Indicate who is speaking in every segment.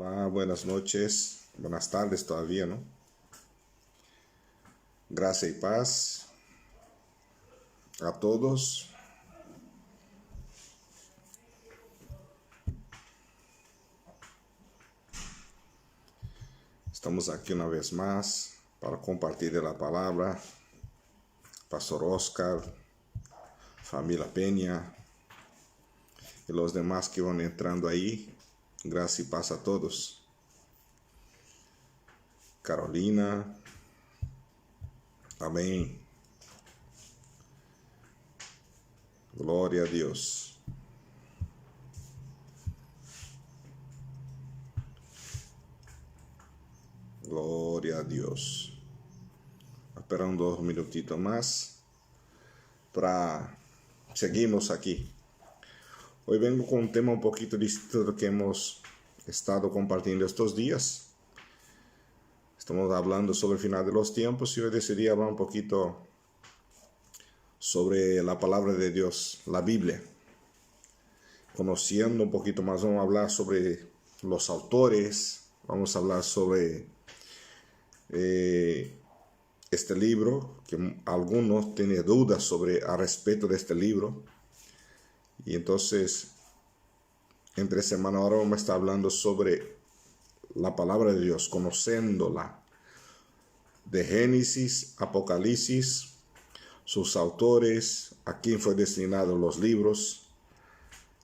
Speaker 1: Hola, buenas noches, buenas tardes todavía, ¿no? Gracia y paz a todos. Estamos aquí una vez más para compartir de la palabra. Pastor Oscar, familia Peña y los demás que van entrando ahí. Gracia y paz a todos. Carolina. Amén. Gloria a Dios. Gloria a Dios. Esperando 2 minutitos más para seguirnos aquí. Hoy vengo con un tema un poquito distinto de lo que hemos estado compartiendo estos días. Estamos hablando sobre el final de los tiempos y hoy decidí hablar un poquito sobre la palabra de Dios, la Biblia. Conociendo un poquito más, vamos a hablar sobre los autores, vamos a hablar sobre este libro, que algunos tienen dudas sobre al respecto de este libro. Y entonces, entre semana ahora vamos a estar hablando sobre la palabra de Dios, conociéndola, de Génesis, Apocalipsis, sus autores, a quién fue destinado los libros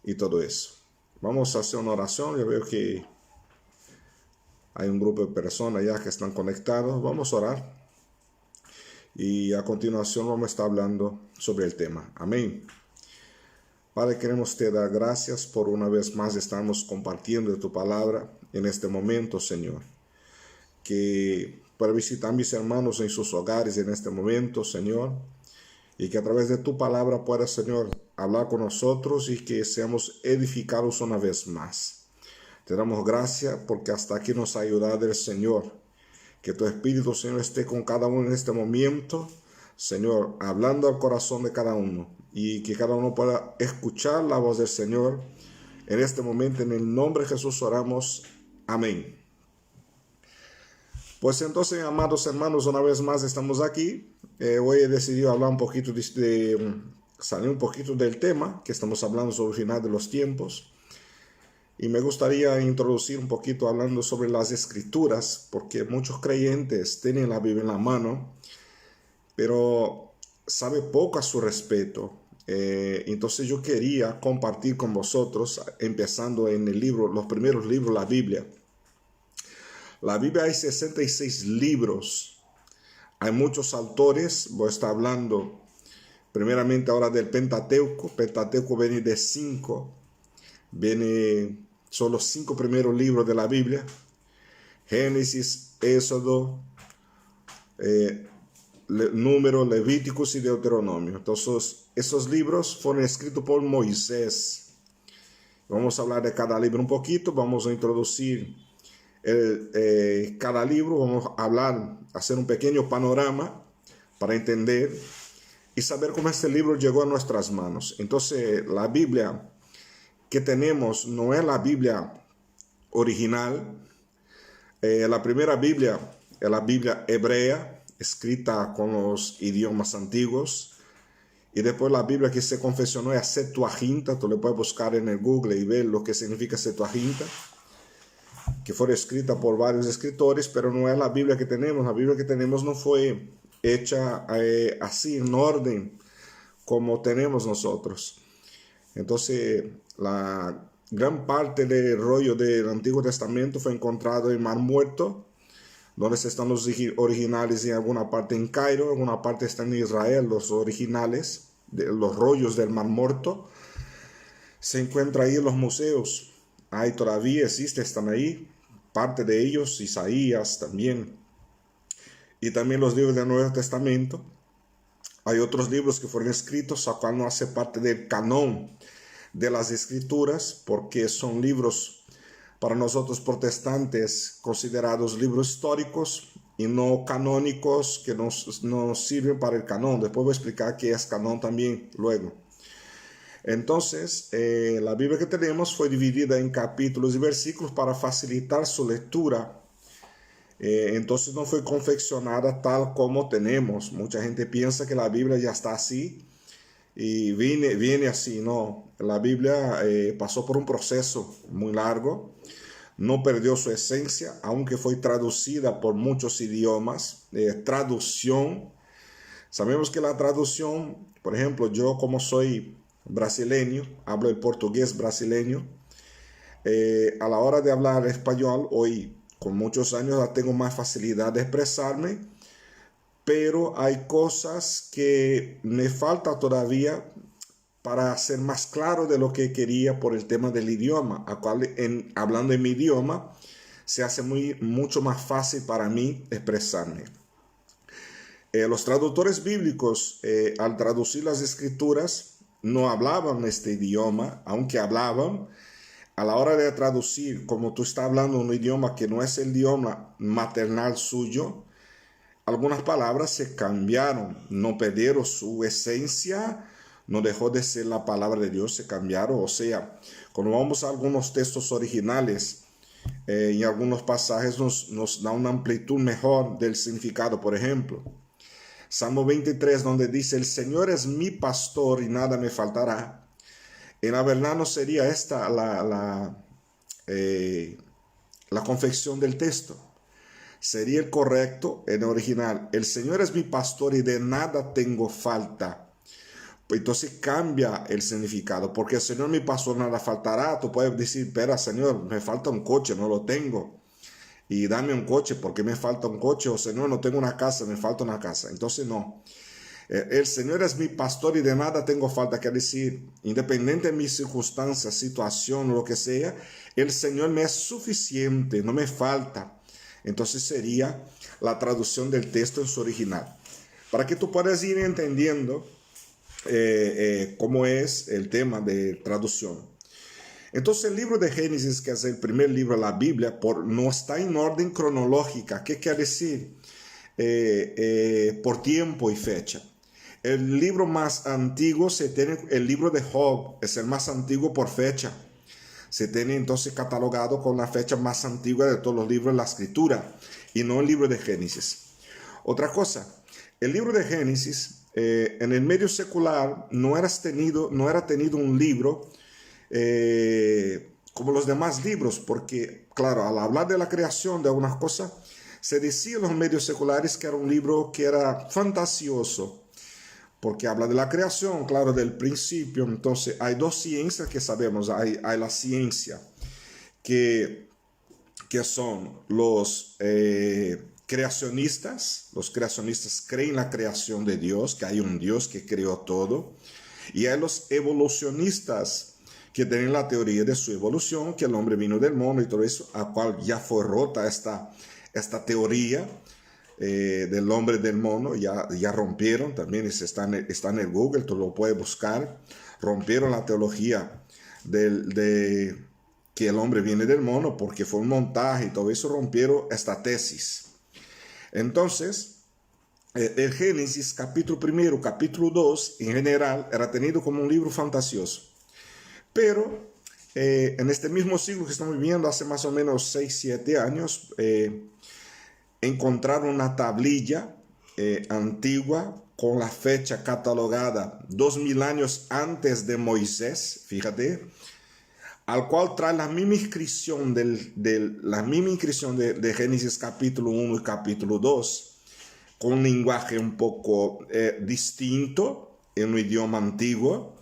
Speaker 1: y todo eso. Vamos a hacer una oración. Yo veo que hay un grupo de personas ya que están conectados. Vamos a orar y a continuación vamos a estar hablando sobre el tema. Amén. Padre, queremos te dar gracias por una vez más estamos compartiendo de tu palabra en este momento, Señor. Que para visitar a mis hermanos en sus hogares en este momento, Señor. Y que a través de tu palabra pueda, Señor, hablar con nosotros y que seamos edificados una vez más. Te damos gracias porque hasta aquí nos ha ayudado el Señor. Que tu Espíritu, Señor, esté con cada uno en este momento, Señor, hablando al corazón de cada uno. Y que cada uno pueda escuchar la voz del Señor. En este momento, en el nombre de Jesús oramos. Amén. Pues entonces, amados hermanos, una vez más estamos aquí. Hoy he decidido hablar un poquito salir un poquito del tema que estamos hablando sobre el final de los tiempos. Y me gustaría introducir un poquito hablando sobre las escrituras, porque muchos creyentes tienen la Biblia en la mano, pero sabe poco a su respecto. Entonces yo quería compartir con vosotros, empezando en el libro, los primeros libros, la Biblia. La Biblia hay 66 libros. Hay muchos autores. Voy a estar hablando primeramente ahora del Pentateuco. Pentateuco viene de 5. Son los 5 primeros libros de la Biblia. Génesis, Éxodo, Número, Levíticos y Deuteronomio. Entonces, esos libros fueron escritos por Moisés. Vamos a hablar de cada libro un poquito. Vamos a introducir cada libro. Vamos a hablar, hacer un pequeño panorama para entender y saber cómo este libro llegó a nuestras manos. Entonces, la Biblia que tenemos no es la Biblia original. La primera Biblia es la Biblia hebrea, escrita con los idiomas antiguos. Y después la Biblia que se confeccionó es Septuaginta. Tú le puedes buscar en el Google y ver lo que significa Septuaginta, que fue escrita por varios escritores, pero no es la Biblia que tenemos. La Biblia que tenemos no fue hecha así en orden como tenemos nosotros. Entonces, la gran parte del rollo del Antiguo Testamento fue encontrado en Mar Muerto, donde están los originales en alguna parte en Cairo, en alguna parte están en Israel, los originales, los rollos del Mar Muerto. Se encuentra ahí en los museos. Ahí todavía existe, están ahí. Parte de ellos, Isaías también. Y también los libros del Nuevo Testamento. Hay otros libros que fueron escritos, a cual no hace parte del canon de las Escrituras, porque son libros para nosotros protestantes considerados libros históricos y no canónicos, que nos sirven para el canon. Después voy a explicar qué es canon también luego. Entonces, la Biblia que tenemos fue dividida en capítulos y versículos para facilitar su lectura. Entonces no fue confeccionada tal como tenemos. Mucha gente piensa que la Biblia ya está así y viene así. No, la Biblia pasó por un proceso muy largo. No perdió su esencia, aunque fue traducida por muchos idiomas. Traducción. Sabemos que la traducción, por ejemplo, yo como soy brasileño, hablo el portugués brasileño, a la hora de hablar español, hoy con muchos años ya tengo más facilidad de expresarme, pero hay cosas que me falta todavía para ser más claro de lo que quería por el tema del idioma, hablando en mi idioma, se hace mucho más fácil para mí expresarme. Los traductores bíblicos, al traducir las escrituras, no hablaban este idioma, aunque hablaban. A la hora de traducir, como tú estás hablando un idioma que no es el idioma maternal suyo, algunas palabras se cambiaron, no perdieron su esencia, no dejó de ser la palabra de Dios, se cambiaron. O sea, cuando vamos a algunos textos originales, en algunos pasajes nos da una amplitud mejor del significado. Por ejemplo, Salmo 23, donde dice, el Señor es mi pastor y nada me faltará. En la verdad no sería esta la confección del texto. Sería el correcto en el original. El Señor es mi pastor y de nada tengo falta. Pues entonces cambia el significado. Porque el Señor mi pastor nada faltará. Tú puedes decir, espera Señor, me falta un coche, no lo tengo. Y dame un coche porque me falta un coche. O Señor, no tengo una casa, me falta una casa. Entonces no. El Señor es mi pastor y de nada tengo falta. Quiere decir, independiente de mis circunstancias, situación o lo que sea, el Señor me es suficiente, no me falta. Entonces sería la traducción del texto en su original. Para que tú puedas ir entendiendo cómo es el tema de traducción. Entonces el libro de Génesis, que es el primer libro de la Biblia, no está en orden cronológica. ¿Qué quiere decir? Por tiempo y fecha. El libro más antiguo se tiene, el libro de Job es el más antiguo por fecha. Se tiene entonces catalogado con la fecha más antigua de todos los libros de la escritura y no el libro de Génesis. Otra cosa, el libro de Génesis en el medio secular no era tenido un libro como los demás libros, porque claro, al hablar de la creación de algunas cosas, se decía en los medios seculares que era un libro que era fantasioso, porque habla de la creación, claro, del principio. Entonces hay dos ciencias que sabemos. Hay la ciencia que son los creacionistas. Los creacionistas creen en la creación de Dios, que hay un Dios que creó todo. Y hay los evolucionistas que tienen la teoría de su evolución, que el hombre vino del mono y todo eso, a cual ya fue rota esta teoría del hombre del mono. Ya rompieron, también está en el Google, tú lo puedes buscar. Rompieron la teología de que el hombre viene del mono porque fue un montaje y todo eso, rompieron esta tesis. Entonces, el Génesis capítulo 1, capítulo 2, en general, era tenido como un libro fantasioso. Pero en este mismo siglo que estamos viviendo, hace más o menos 6-7 años, encontraron una tablilla antigua con la fecha catalogada 2000 años antes de Moisés, fíjate, al cual trae la misma inscripción de Génesis capítulo 1 y capítulo 2, con un lenguaje un poco distinto en un idioma antiguo,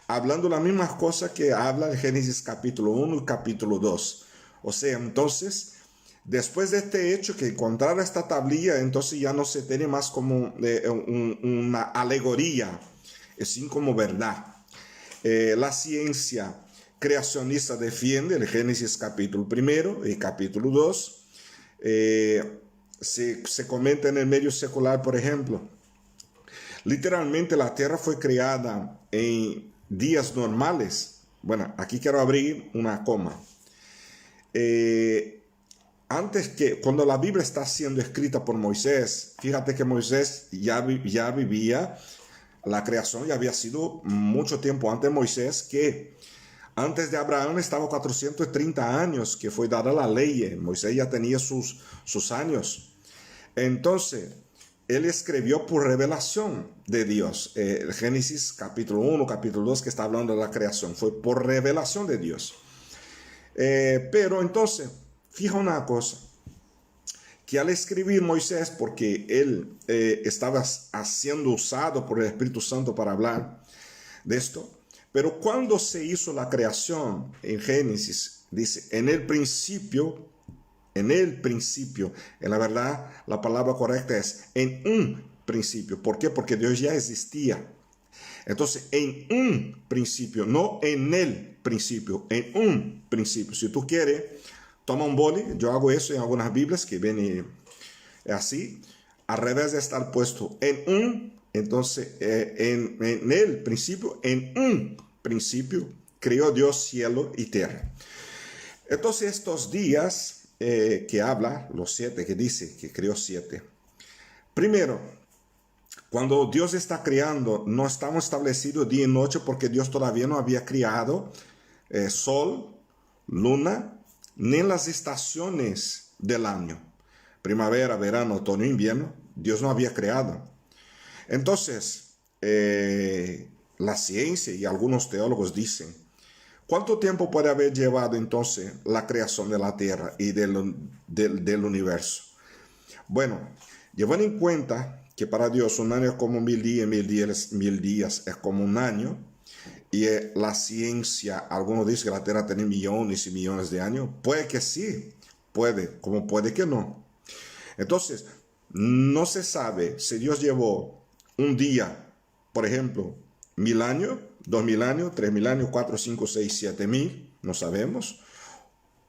Speaker 1: hablando las mismas cosas que habla el Génesis capítulo 1 y capítulo 2. O sea, entonces, después de este hecho, que encontrar esta tablilla, entonces ya no se tiene más como una alegoría, sino como verdad. La ciencia creacionista defiende el Génesis capítulo 1 y capítulo 2. Se comenta en el medio secular, por ejemplo, literalmente la tierra fue creada en días normales. Bueno, aquí quiero abrir una coma. Cuando la Biblia está siendo escrita por Moisés, fíjate que Moisés ya vivía la creación ya había sido mucho tiempo antes de Moisés, que antes de Abraham estaba 430 años que fue dada la ley. Moisés ya tenía sus años. Entonces, él escribió por revelación de Dios. Génesis capítulo 1, capítulo 2, que está hablando de la creación, fue por revelación de Dios. Pero entonces, fija una cosa, que al escribir Moisés, porque él estaba siendo usado por el Espíritu Santo para hablar de esto, pero cuando se hizo la creación en Génesis, dice, en la verdad la palabra correcta es en un principio. ¿Por qué? Porque Dios ya existía. Entonces, en un principio, no en el principio, en un principio. Si tú quieres, toma un boli, yo hago eso en algunas Biblias que viene así, al revés de estar puesto en un, entonces en el principio, en un principio, creó Dios cielo y tierra. Entonces estos días que habla, los 7 que dice que creó 7. Primero, cuando Dios está creando, no estamos establecidos día y noche porque Dios todavía no había creado sol, luna, ni las estaciones del año. Primavera, verano, otoño, invierno, Dios no había creado. Entonces, la ciencia y algunos teólogos dicen, ¿cuánto tiempo puede haber llevado entonces la creación de la tierra y del universo? Bueno, llevando en cuenta que para Dios un año es como 1000 días, 1000 días es como un año, y la ciencia, algunos dicen que la tierra tiene millones y millones de años, puede que sí, puede, como puede que no. Entonces, no se sabe si Dios llevó un día, por ejemplo, 1000 años, 2000 años, 3000 años, 4, 5, 6, 7000, no sabemos,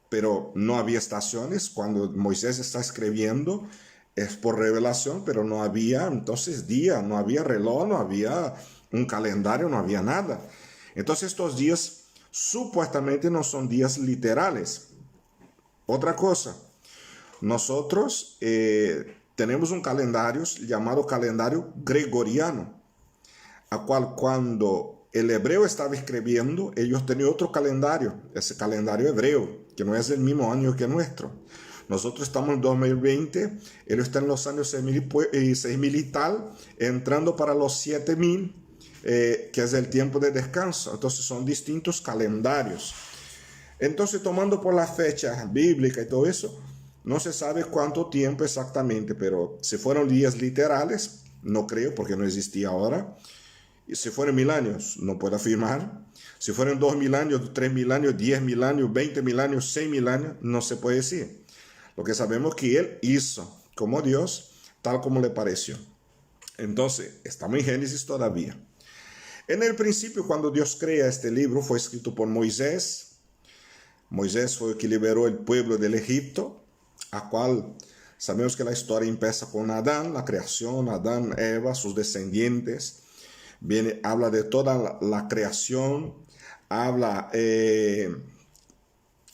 Speaker 1: pero no había estaciones. Cuando Moisés está escribiendo, es por revelación, pero no había entonces día, no había reloj, no había un calendario, no había nada. Entonces estos días supuestamente no son días literales. Otra cosa, nosotros tenemos un calendario llamado calendario gregoriano, a cual cuando el hebreo estaba escribiendo, ellos tenían otro calendario, ese calendario hebreo, que no es el mismo año que nuestro. Nosotros estamos en 2020, ellos están en los años 6000 y tal, entrando para los 7000, que es el tiempo de descanso. Entonces son distintos calendarios. Entonces, tomando por la fecha bíblica y todo eso, no se sabe cuánto tiempo exactamente, pero si fueron días literales, no creo, porque no existía ahora. Y si fueron 1000 años, no puedo afirmar. Si fueron 2000 años, 3000 años, 10.000 años, 20.000 años, 6.000 años, no se puede decir. Lo que sabemos es que Él hizo como Dios, tal como le pareció. Entonces, estamos en Génesis todavía. En el principio, cuando Dios crea este libro, fue escrito por Moisés. Moisés fue el que liberó el pueblo del Egipto, a cual sabemos que la historia empieza con Adán, la creación, Adán, Eva, sus descendientes. Habla de toda la creación, habla,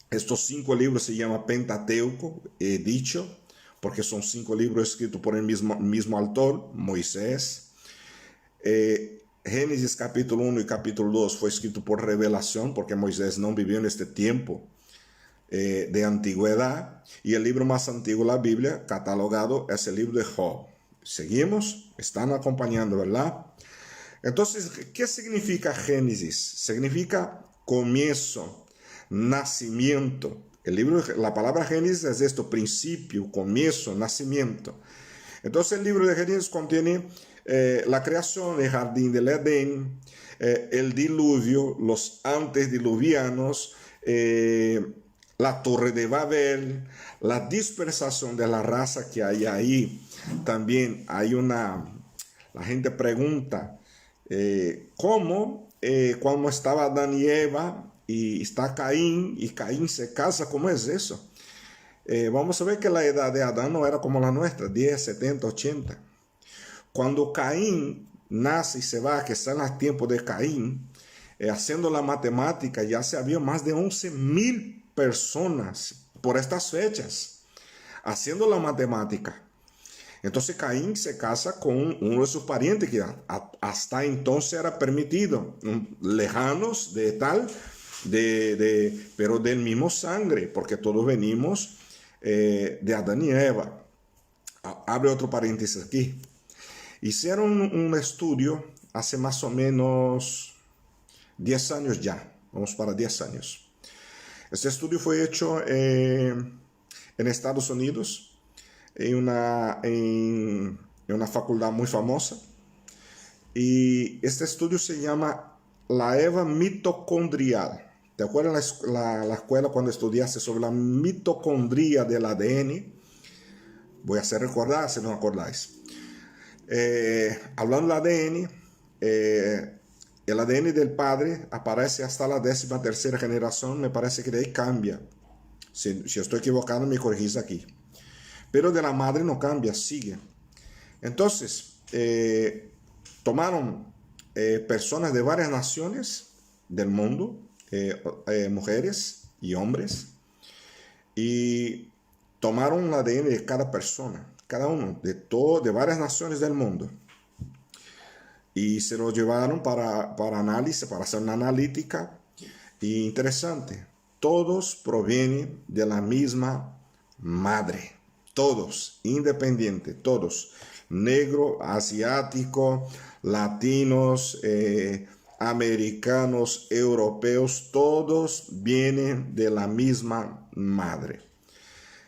Speaker 1: estos 5 libros se llama Pentateuco, he dicho, porque son 5 libros escritos por el mismo autor, Moisés. Génesis capítulo 1 y capítulo 2 fue escrito por revelación, porque Moisés no vivió en este tiempo de antigüedad. Y el libro más antiguo de la Biblia, catalogado, es el libro de Job. ¿Seguimos? Están acompañando, ¿verdad? Entonces, ¿qué significa Génesis? Significa comienzo, nacimiento. La palabra Génesis es esto, principio, comienzo, nacimiento. Entonces el libro de Génesis contiene la creación, el jardín del Edén, el diluvio, los antediluvianos, la torre de Babel, la dispersación de la raza que hay ahí. También hay la gente pregunta, ¿cómo cuando estaba Adán y Eva y está Caín y Caín se casa? ¿Cómo es eso? Vamos a ver que la edad de Adán no era como la nuestra, 10, 70, 80. Cuando Caín nace y se va, que está en el tiempo de Caín, haciendo la matemática, ya se había más de 11.000 personas por estas fechas, haciendo la matemática. Entonces Caín se casa con uno de sus parientes que hasta entonces era permitido, lejanos de tal, pero del mismo sangre, porque todos venimos de Adán y Eva. Abre otro paréntesis aquí. Hicieron un estudio hace más o menos 10 años ya, vamos para 10 años. Este estudio fue hecho en Estados Unidos, en una facultad muy famosa. Y este estudio se llama la Eva mitocondrial. ¿Te acuerdas la escuela cuando estudiaste sobre la mitocondria del ADN? Voy a hacer recordar si no acordáis. Hablando del ADN, el ADN del padre aparece hasta la 13ª generación, me parece que de ahí cambia. Si estoy equivocado, me corrigís aquí. Pero de la madre no cambia, sigue. Entonces, tomaron personas de varias naciones del mundo, mujeres y hombres, y tomaron el ADN de cada persona, cada uno, de varias naciones del mundo, y se lo llevaron para análisis, para hacer una analítica. Y interesante, todos provienen de la misma madre, todos, independientes, todos, negro, asiático, latinos, americanos, europeos, todos vienen de la misma madre.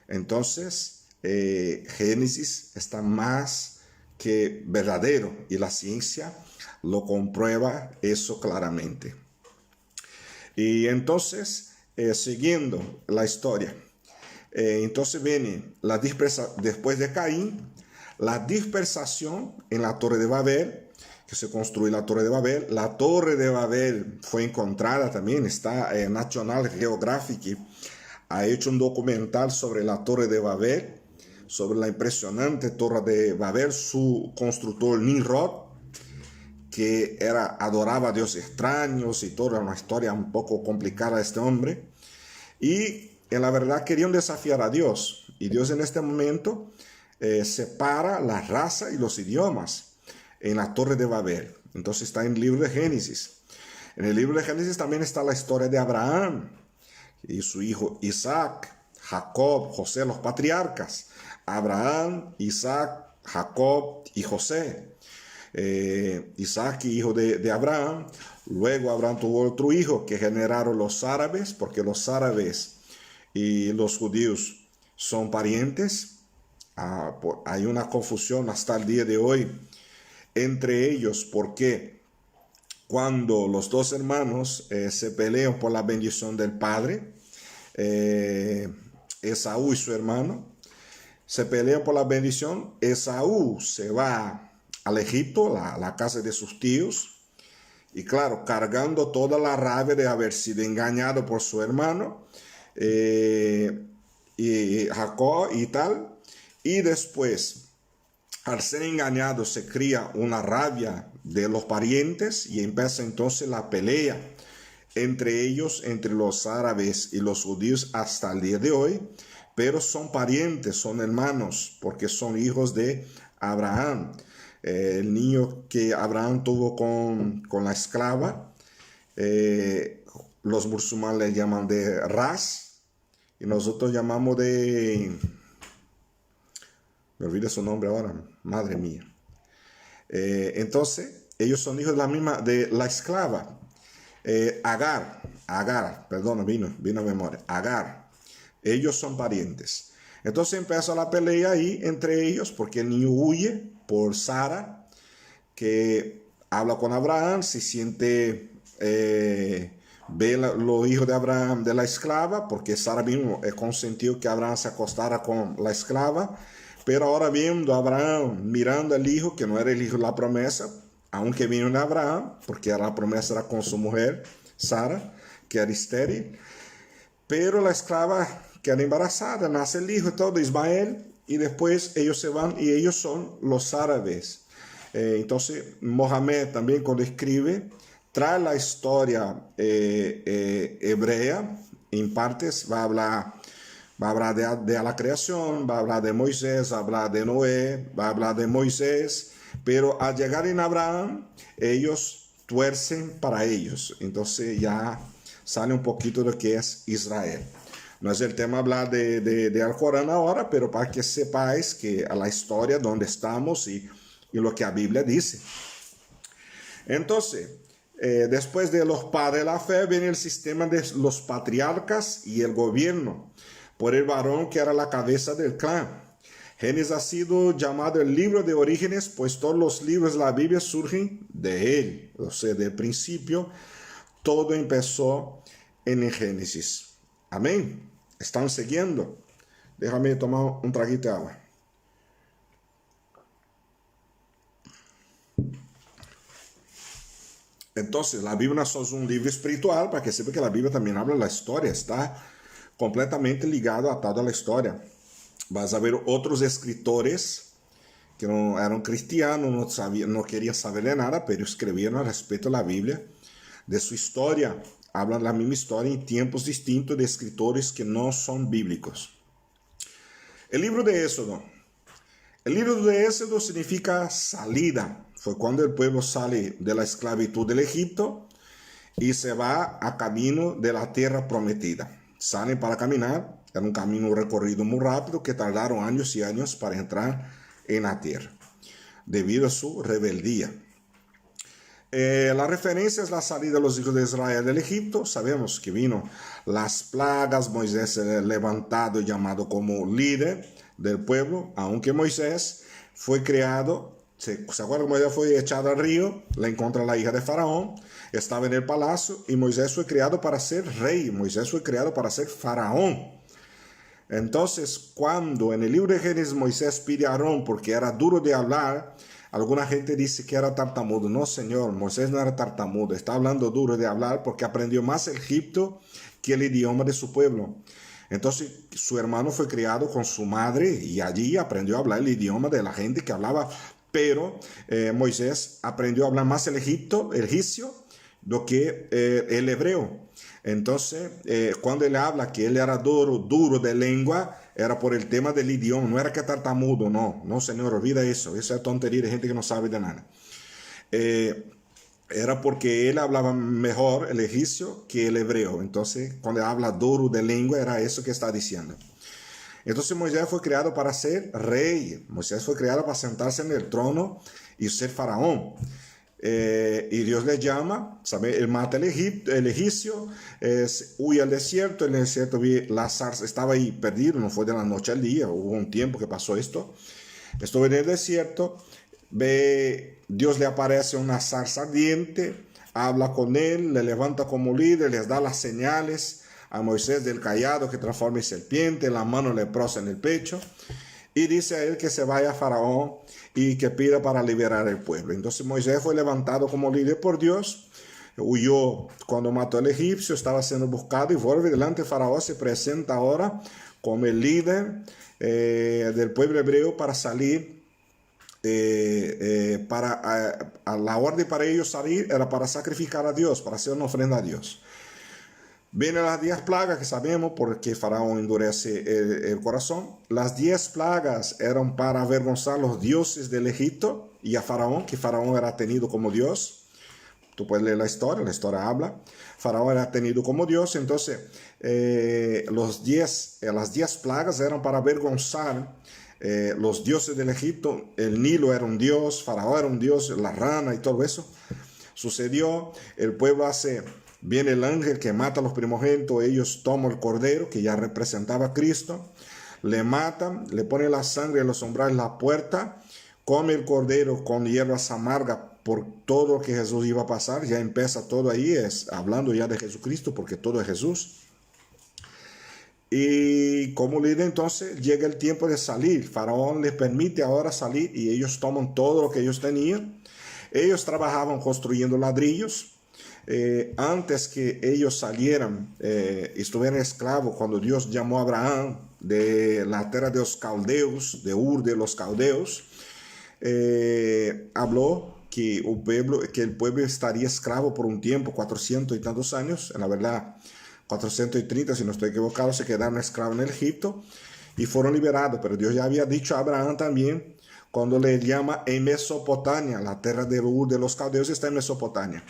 Speaker 1: Entonces, Génesis está más que verdadero y la ciencia lo comprueba eso claramente. Y entonces, siguiendo la historia, entonces viene la dispersación, después de Caín, la dispersación en la Torre de Babel, que se construyó la Torre de Babel. La Torre de Babel fue encontrada también, está National Geographic, ha hecho un documental sobre la Torre de Babel, sobre la impresionante Torre de Babel. Su constructor Nimrod, que adoraba a dioses extraños y toda una historia un poco complicada de este hombre. Y en la verdad querían desafiar a Dios. Y Dios en este momento separa la raza y los idiomas en la Torre de Babel. Entonces está en el libro de Génesis. En el libro de Génesis también está la historia de Abraham y su hijo Isaac, Jacob, José, los patriarcas. Abraham, Isaac, Jacob y José. Isaac, hijo de Abraham. Luego Abraham tuvo otro hijo que generaron los árabes, porque los árabes y los judíos son parientes. Hay una confusión hasta el día de hoy entre ellos, porque cuando los dos hermanos se pelean por la bendición del padre, Esaú y su hermano se pelean por la bendición. Esaú se va al Egipto, la casa de sus tíos, y claro, cargando toda la rabia de haber sido engañado por su hermano, y Jacob y tal. Y después, al ser engañado, se cría una rabia de los parientes y empieza entonces la pelea entre ellos, entre los árabes y los judíos hasta el día de hoy. Pero son parientes, son hermanos, porque son hijos de Abraham. El niño que Abraham tuvo con la esclava, los musulmanes le llaman de Ras, y nosotros llamamos de... Me olvidé su nombre ahora, madre mía. Entonces, ellos son hijos de la esclava. Agar, perdón, vino a memoria. Agar. Ellos son parientes. Entonces empieza la pelea ahí entre ellos, porque el niño huye por Sara, que habla con Abraham, se siente, ve los hijos de Abraham de la esclava, porque Sara mismo consentió que Abraham se acostara con la esclava. Pero ahora viendo a Abraham, mirando al hijo, que no era el hijo de la promesa, aunque vino de Abraham, porque la promesa era con su mujer, Sara, que era estéril. Pero la esclava queda embarazada, nace el hijo, todo Ismael, y después ellos se van y ellos son los árabes. Entonces, Mohammed también cuando escribe, trae la historia hebrea, en partes va a Va a hablar de la creación, va a hablar de Moisés, va a hablar de Noé, va a hablar de Moisés, pero al llegar en Abraham, ellos tuercen para ellos. Entonces ya sale un poquito de lo que es Israel. No es el tema hablar de Alcorán ahora, pero para que sepáis que a la historia donde estamos y lo que la Biblia dice. Entonces, después de los padres de la fe, viene el sistema de los patriarcas y el gobierno por el varón que era la cabeza del clan. Génesis ha sido llamado el libro de orígenes, pues todos los libros de la Biblia surgen de él. O sea, del principio, todo empezó en el Génesis. Amén. ¿Están siguiendo? Déjame tomar un traguito de agua. Entonces, la Biblia no es un libro espiritual, para que sepa que la Biblia también habla de la historia, está completamente ligado, atado a la historia. Vas a ver otros escritores que no eran cristianos, no querían saber de nada, pero escribieron al respecto de la Biblia, de su historia. Hablan la misma historia en tiempos distintos de escritores que no son bíblicos. El libro de Éxodo. El libro de Éxodo significa salida. Fue cuando el pueblo sale de la esclavitud del Egipto y se va a camino de la tierra prometida. Salen para caminar. Era un camino recorrido muy rápido que tardaron años y años para entrar en la tierra, debido a su rebeldía. La referencia es la salida de los hijos de Israel del Egipto. Sabemos que vino las plagas, Moisés levantado y llamado como líder del pueblo, aunque Moisés fue creado, ¿se acuerdan que Moisés fue echado al río? Le encontra la hija de Faraón, estaba en el palacio y Moisés fue creado para ser rey, Moisés fue creado para ser faraón. Entonces, cuando en el libro de Génesis Moisés pide a Aarón porque era duro de hablar, alguna gente dice que era tartamudo. No, señor, Moisés no era tartamudo, está hablando duro de hablar porque aprendió más el Egipto que el idioma de su pueblo. Entonces, su hermano fue criado con su madre y allí aprendió a hablar el idioma de la gente que hablaba, pero Moisés aprendió a hablar más el egipcio, do que el hebreo. Entonces, cuando él habla que él era duro de lengua, era por el tema del idioma, no era que tartamudo, no, señor, olvida eso, esa es tontería de gente que no sabe de nada. Era porque él hablaba mejor el egipcio que el hebreo. Entonces, cuando habla duro de lengua, era eso que está diciendo. Entonces, Moisés fue creado para ser rey. Moisés fue creado para sentarse en el trono y ser faraón. Y Dios le llama, ¿sabe? Él mata el egipcio, huye al desierto. En el desierto la zarza estaba ahí perdido, no fue de la noche al día, hubo un tiempo que pasó esto. Estuvo en el desierto, Dios le aparece una zarza ardiente, habla con él, le levanta como líder, les da las señales a Moisés del cayado que transforma en serpiente, la mano leprosa en el pecho, y dice a él que se vaya a Faraón y que pida para liberar el pueblo. Entonces Moisés fue levantado como líder por Dios, huyó cuando mató al egipcio, estaba siendo buscado y vuelve delante de Faraón, se presenta ahora como el líder del pueblo hebreo para salir. La orden para ellos salir era para sacrificar a Dios, para hacer una ofrenda a Dios. Vienen las 10 plagas que sabemos porque Faraón endurece el corazón. Las 10 plagas eran para avergonzar a los dioses del Egipto y a Faraón, que Faraón era tenido como Dios. Tú puedes leer la historia habla. Faraón era tenido como Dios, entonces las 10 plagas eran para avergonzar los dioses del Egipto. El Nilo era un dios, Faraón era un dios, la rana y todo eso. Sucedió, el pueblo viene el ángel que mata a los primogénitos, ellos toman el cordero que ya representaba a Cristo, le matan, le ponen la sangre en los umbrales de la puerta, come el cordero con hierbas amargas por todo lo que Jesús iba a pasar. Ya empieza todo ahí, hablando ya de Jesucristo porque todo es Jesús. Y como líder entonces llega el tiempo de salir. Faraón les permite ahora salir y ellos toman todo lo que ellos tenían. Ellos trabajaban construyendo ladrillos. Antes que ellos salieran, estuvieran esclavos, cuando Dios llamó a Abraham de la tierra de los caldeos, de Ur de los caldeos, habló que el pueblo estaría esclavo por un tiempo, 400 y tantos años. En la verdad, 430, si no estoy equivocado, se quedaron esclavos en Egipto y fueron liberados. Pero Dios ya había dicho a Abraham también, cuando le llama en Mesopotamia, la tierra de Ur de los caldeos está en Mesopotamia.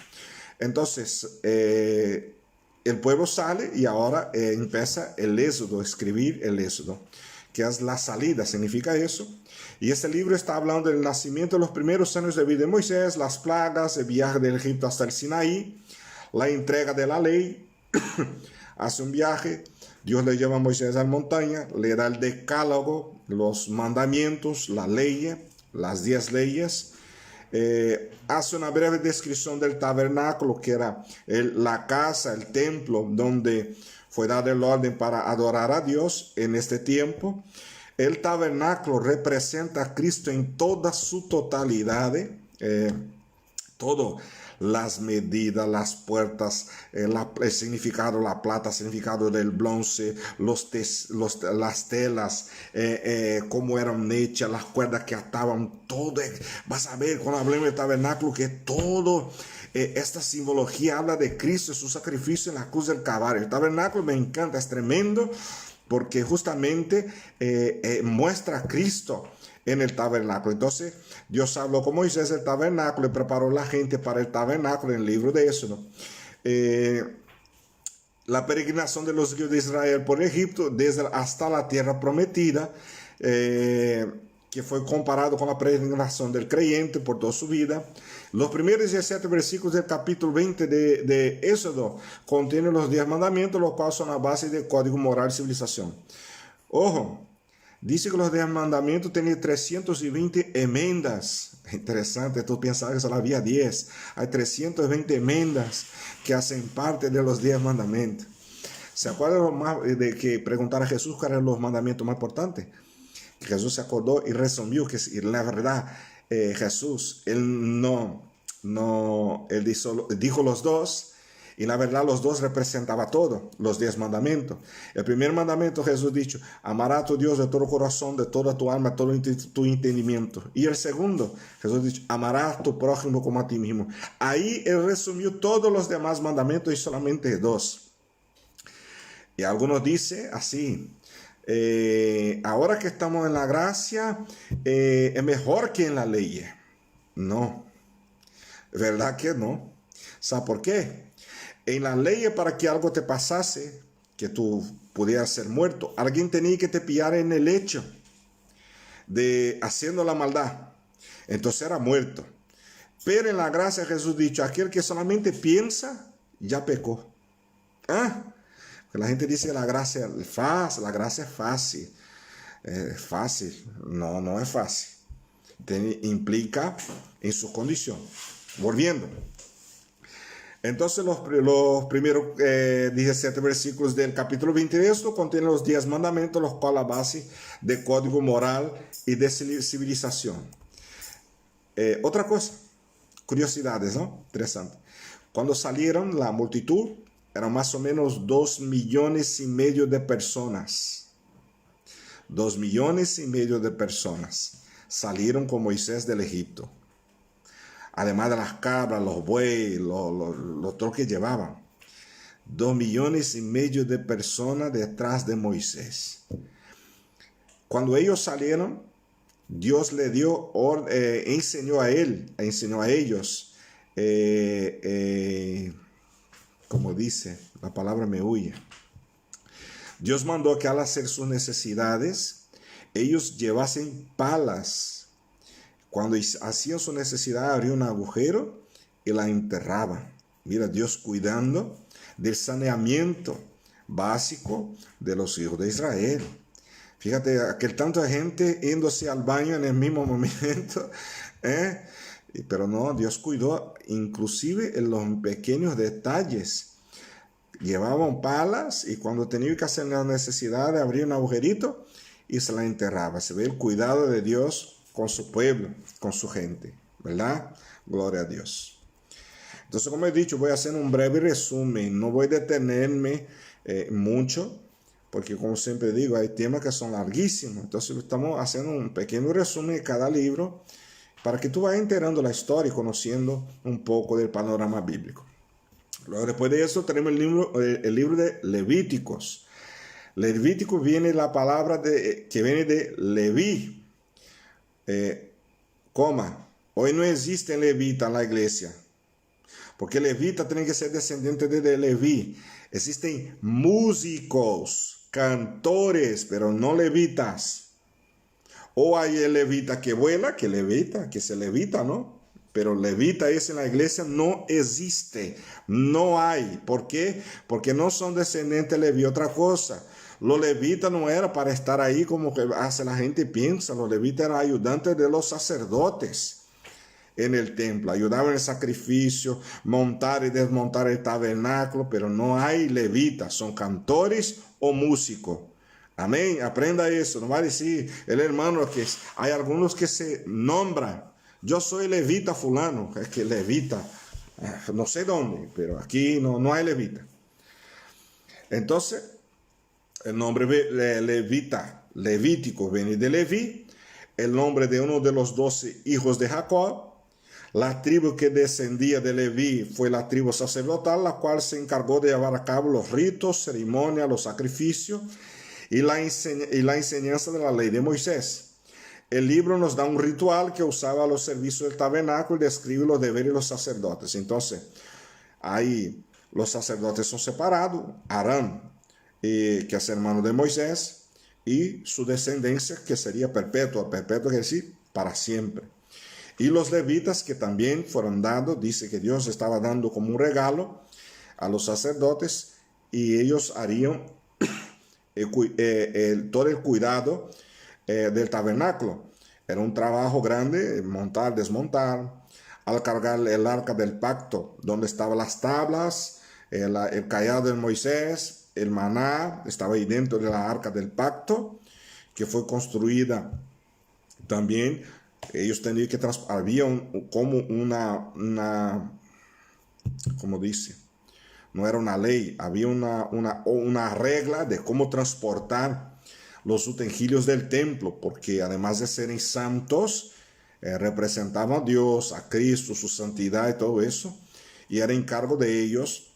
Speaker 1: Entonces, el pueblo sale y ahora empieza el éxodo, escribir el éxodo, que es la salida, significa eso. Y este libro está hablando del nacimiento de los primeros años de vida de Moisés, las plagas, el viaje del Egipto hasta el Sinaí, la entrega de la ley, hace un viaje, Dios le lleva a Moisés a la montaña, le da el decálogo, los mandamientos, la ley, las 10 leyes, hace una breve descripción del tabernáculo, que era la casa, el templo, donde fue dado el orden para adorar a Dios en este tiempo. El tabernáculo representa a Cristo en toda su totalidad, todo, las medidas, las puertas, el significado, la plata, el significado del bronce, las telas, cómo eran hechas, las cuerdas que ataban, todo. Vas a ver cuando hablemos del tabernáculo que todo esta simbología habla de Cristo, su sacrificio en la cruz del Calvario. El tabernáculo me encanta, es tremendo, porque justamente muestra a Cristo en el tabernáculo. Entonces Dios habló con Moisés del tabernáculo y preparó la gente para el tabernáculo en el libro de Éxodo. La peregrinación de los hijos de Israel por Egipto desde hasta la tierra prometida, que fue comparado con la peregrinación del creyente por toda su vida. Los primeros 17 versículos del capítulo 20 de Éxodo contienen los 10 mandamientos, los cuales son la base del código moral y civilización. Ojo, dice que los 10 mandamientos tenían 320 enmiendas. Interesante, tú pensabas que solo había 10. Hay 320 enmiendas que hacen parte de los 10 mandamientos. ¿Se acuerdan de que preguntar a Jesús cuáles eran los mandamientos más importantes? Jesús se acordó y resumió que la verdad, Jesús, él dijo los dos, y la verdad los dos representaban todo, los 10 mandamientos. El primer mandamiento Jesús dicho, amará a tu Dios de todo corazón, de toda tu alma, de todo tu entendimiento. Y el segundo, Jesús dicho, amará a tu prójimo como a ti mismo. Ahí él resumió todos los demás mandamientos y solamente 2. Y algunos dicen así, ahora que estamos en la gracia, es mejor que en la ley. No, ¿verdad que no? ¿Sabe por qué? En la ley, para que algo te pasase, que tú pudieras ser muerto, alguien tenía que te pillar en el hecho de haciendo la maldad. Entonces era muerto. Pero en la gracia Jesús dicho, aquel que solamente piensa, ya pecó. La gente dice que la gracia es fácil. Fácil. No, no es fácil. Implica en su condición. Volviendo. Entonces los primeros 17 versículos del capítulo 20 de esto contienen los 10 mandamientos, los cuales la base de código moral y de civilización. Otra cosa, curiosidades, ¿no? Interesante. Cuando salieron la multitud, eran más o menos 2,5 millones de personas. 2,5 millones de personas salieron con Moisés del Egipto. Además de las cabras, los bueyes, los todo que llevaban. 2,5 millones de personas detrás de Moisés. Cuando ellos salieron, Dios le dio, enseñó a ellos, como dice, la palabra me huye. Dios mandó que al hacer sus necesidades, ellos llevasen palas. Cuando hacían su necesidad, abrían un agujero y la enterraban. Mira, Dios cuidando del saneamiento básico de los hijos de Israel. Fíjate, aquel tanto de gente yéndose al baño en el mismo momento. Pero no, Dios cuidó inclusive en los pequeños detalles. Llevaban palas y cuando tenían que hacer la necesidad, abrían un agujerito y se la enterraba. Se ve el cuidado de Dios con su pueblo, con su gente, ¿verdad? Gloria a Dios. Entonces, como he dicho, voy a hacer un breve resumen. No voy a detenerme mucho, porque como siempre digo, hay temas que son larguísimos. Entonces, estamos haciendo un pequeño resumen de cada libro para que tú vayas enterando la historia y conociendo un poco del panorama bíblico. Luego después de eso tenemos el libro de Levíticos. Levítico viene la palabra que viene de Leví, hoy no existe levita en la iglesia, porque levita tiene que ser descendiente de Leví. Existen músicos, cantores, pero no levitas. O hay el levita que vuela, que se levita, ¿no? Pero levita es en la iglesia no existe, no hay. ¿Por qué? Porque no son descendientes de Leví. Otra cosa, los levitas no era para estar ahí como que hace la gente piensa. Los levitas eran ayudantes de los sacerdotes en el templo, ayudaban en el sacrificio, montar y desmontar el tabernáculo, pero no hay levitas, son cantores o músicos. Amén, aprenda eso, no va a decir el hermano que hay algunos que se nombran, yo soy levita fulano, es que levita, no sé dónde, pero aquí no hay levita. Entonces, el nombre levítico viene de Leví, el nombre de uno de los 12 hijos de Jacob. La tribu que descendía de Leví fue la tribu sacerdotal, la cual se encargó de llevar a cabo los ritos, ceremonias, los sacrificios y la enseñanza de la ley de Moisés. El libro nos da un ritual que usaba los servicios del tabernáculo y describe los deberes de los sacerdotes. Entonces, ahí los sacerdotes son separados, Aarón, que es hermano de Moisés, y su descendencia, que sería perpetua. Perpetua quiere decir para siempre. Y los levitas que también fueron dados, dice que Dios estaba dando como un regalo a los sacerdotes y ellos harían todo el cuidado del tabernáculo. Era un trabajo grande, montar, desmontar, al cargar el arca del pacto, donde estaban las tablas, el cayado de Moisés, el maná, estaba ahí dentro de la arca del pacto, que fue construida también. Ellos tenían que había como como dice, no era una ley, había una regla de cómo transportar los utensilios del templo, porque además de serem santos, representaban a Dios, a Cristo, su santidad y todo eso, y era encargo de ellos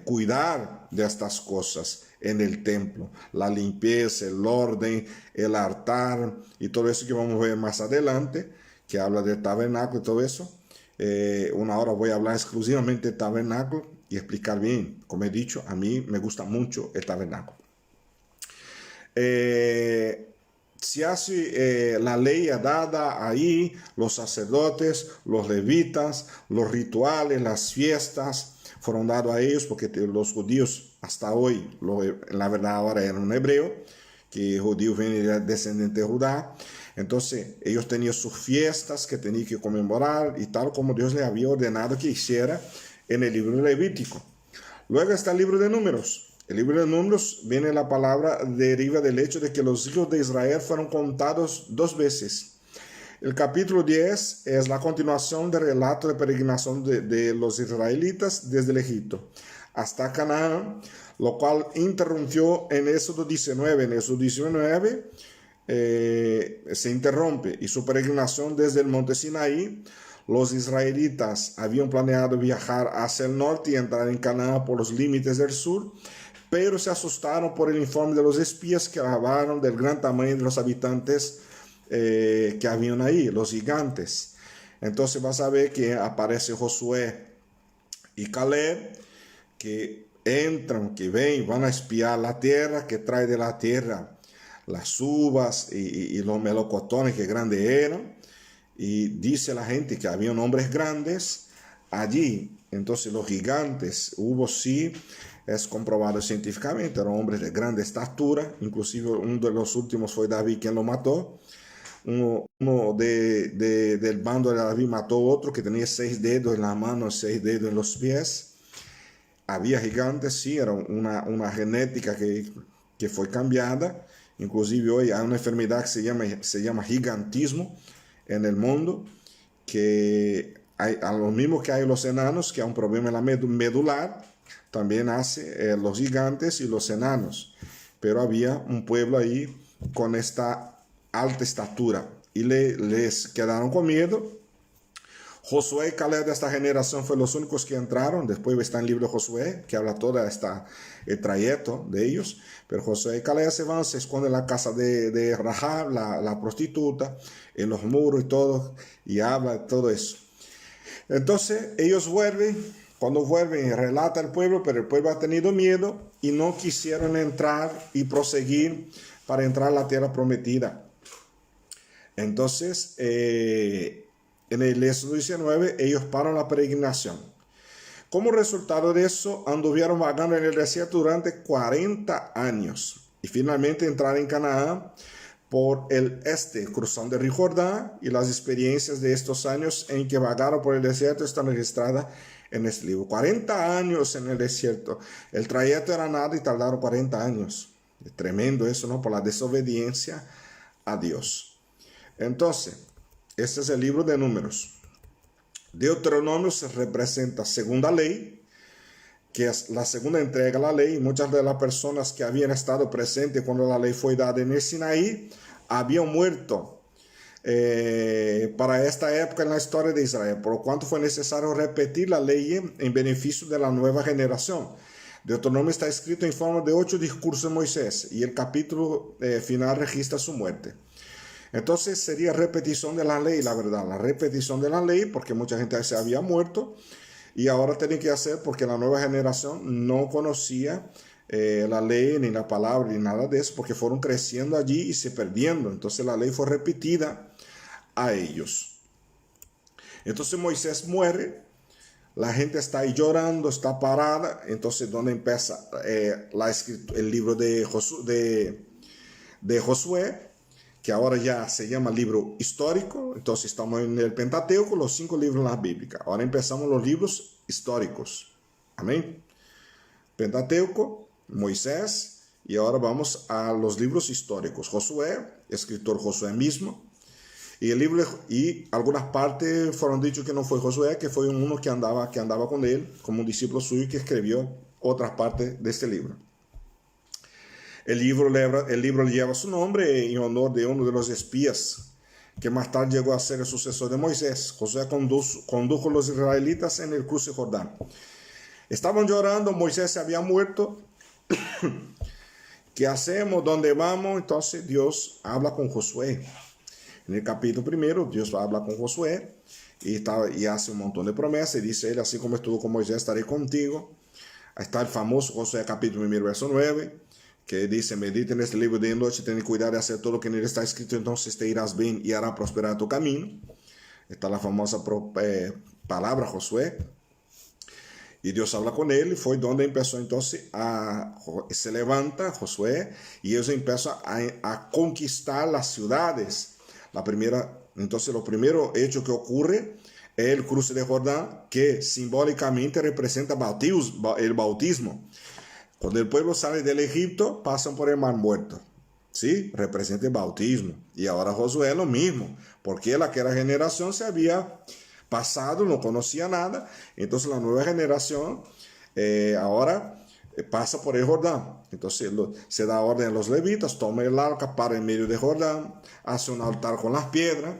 Speaker 1: cuidar de estas cosas en el templo, la limpieza, el orden, el altar y todo eso que vamos a ver más adelante, que habla del tabernáculo y todo eso. Una hora voy a hablar exclusivamente del tabernáculo y explicar bien. Como he dicho, a mí me gusta mucho el tabernáculo. Se hace la ley dada ahí, los sacerdotes, los levitas, los rituales, las fiestas, fueron dados a ellos porque los judíos hasta hoy, la verdad ahora eran un hebreo, que judío viene descendiente de Judá. Entonces ellos tenían sus fiestas que tenían que conmemorar y tal como Dios le había ordenado que hiciera en el libro de Levítico. Luego está el libro de Números. El libro de Números viene la palabra deriva del hecho de que los hijos de Israel fueron contados 2 veces. El capítulo 10 es la continuación del relato de peregrinación de los israelitas desde el Egipto hasta Canaán, lo cual interrumpió en Éxodo 19. En Éxodo 19 se interrumpe y su peregrinación desde el monte Sinaí. Los israelitas habían planeado viajar hacia el norte y entrar en Canaán por los límites del sur, pero se asustaron por el informe de los espías que hablaron del gran tamaño de los habitantes que habían ahí, los gigantes. Entonces vas a ver que aparece Josué y Caleb, que entran, que ven, van a espiar la tierra, que trae de la tierra las uvas y los melocotones que grandes eran. Y dice la gente que había hombres grandes allí. Entonces los gigantes, hubo sí, es comprobado científicamente, eran hombres de grande estatura. Inclusive uno de los últimos fue David quien lo mató. Uno del bando de David mató a otro que tenía 6 dedos en la mano, 6 dedos en los pies. Había gigantes, sí, era una genética que fue cambiada. Inclusive hoy hay una enfermedad que se llama gigantismo en el mundo, que hay, a lo mismo que hay los enanos, que hay un problema en la medular, también hace los gigantes y los enanos. Pero había un pueblo ahí con esta alta estatura y les quedaron con miedo. Josué y Caleb de esta generación fueron los únicos que entraron. Después está el libro de Josué, que habla todo el trayecto de ellos. Pero Josué y Caleb se van, se esconden en la casa de Rahab, la prostituta, en los muros y todo, y habla todo eso. Entonces ellos vuelven. Cuando vuelven, relata el pueblo, pero el pueblo ha tenido miedo y no quisieron entrar y proseguir para entrar a la tierra prometida. Entonces, en el Éxodo 19, ellos paran la peregrinación. Como resultado de eso, anduvieron vagando en el desierto durante 40 años y finalmente entraron en Canaán por el este, cruzando el río Jordán, y las experiencias de estos años en que vagaron por el desierto están registradas en este libro. 40 años en el desierto. El trayecto era nada y tardaron 40 años. Es tremendo eso, ¿no? Por la desobediencia a Dios. Entonces, este es el libro de Números. Deuteronomio se representa segunda ley, que es la segunda entrega a la ley. Muchas de las personas que habían estado presentes cuando la ley fue dada en el Sinaí habían muerto para esta época en la historia de Israel, por lo cual fue necesario repetir la ley en beneficio de la nueva generación. Deuteronomio está escrito en forma de 8 discursos de Moisés y el capítulo final registra su muerte. Entonces sería repetición de la ley, la verdad, la repetición de la ley, porque mucha gente se había muerto y ahora tienen que hacer porque la nueva generación no conocía la ley ni la palabra ni nada de eso, porque fueron creciendo allí y se perdiendo. Entonces la ley fue repetida a ellos. Entonces Moisés muere, la gente está ahí llorando, está parada. Entonces donde empieza el libro de Josué, que ahora ya se llama libro histórico. Entonces estamos en el Pentateuco, los 5 libros de la Biblia. Ahora empezamos los libros históricos. Amén. Pentateuco, Moisés, y ahora vamos a los libros históricos. Josué, escritor Josué mismo. Y el libro, y algunas partes fueron dicho que no fue Josué, que fue uno que andaba con él, como un discípulo suyo, que escribió otras partes de este libro. El libro lleva su nombre en honor de uno de los espías que más tarde llegó a ser el sucesor de Moisés. Josué condujo a los israelitas en el cruce Jordán. Estaban llorando, Moisés se había muerto. ¿Qué hacemos? ¿Dónde vamos? Entonces Dios habla con Josué. En el capítulo 1, Dios habla con Josué y hace un montón de promesas. Y dice él, así como estuvo con Moisés, estaré contigo. Ahí está el famoso Josué capítulo 1, verso 9, que dice, medita en este libro de noche, ten cuidado de hacer todo lo que en él está escrito, entonces te irás bien y hará prosperar tu camino. Está la famosa palabra Josué. Y Dios habla con él, y fue donde empezó entonces se levanta Josué, y ellos empiezan a conquistar las ciudades. Entonces lo primero hecho que ocurre es el cruce de Jordán, que simbólicamente representa el bautismo. Cuando el pueblo sale del Egipto, pasan por el Mar Muerto. ¿Sí? Representa el bautismo. Y ahora Josué es lo mismo, porque aquella generación se había pasado, no conocía nada. Entonces la nueva generación ahora pasa por el Jordán. Entonces se da orden a los levitas, toma el arca, para en medio de Jordán, hace un altar con las piedras,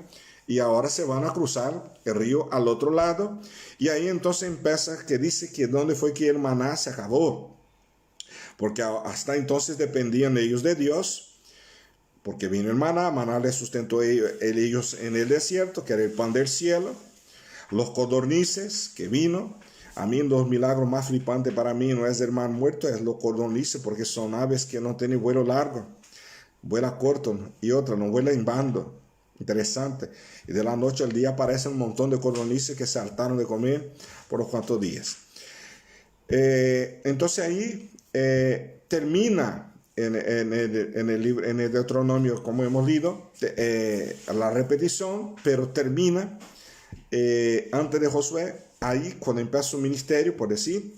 Speaker 1: y ahora se van a cruzar el río al otro lado. Y ahí entonces empieza, que dice que donde fue que el maná se acabó, porque hasta entonces dependían ellos de Dios, porque vino el maná les sustentó ellos en el desierto, que era el pan del cielo. Los codornices que vino, a mí los milagros más flipantes para mí no es el Mar Muerto, es los codornices, porque son aves que no tienen vuelo largo, vuela corto, y otra no vuela en bando. Interesante. Y de la noche al día aparecen un montón de codornices que se hartaron de comer por los cuantos días. Entonces ahí termina en el Deuteronomio, como hemos leído, la repetición, pero termina antes de Josué. Ahí cuando empieza su ministerio, por decir,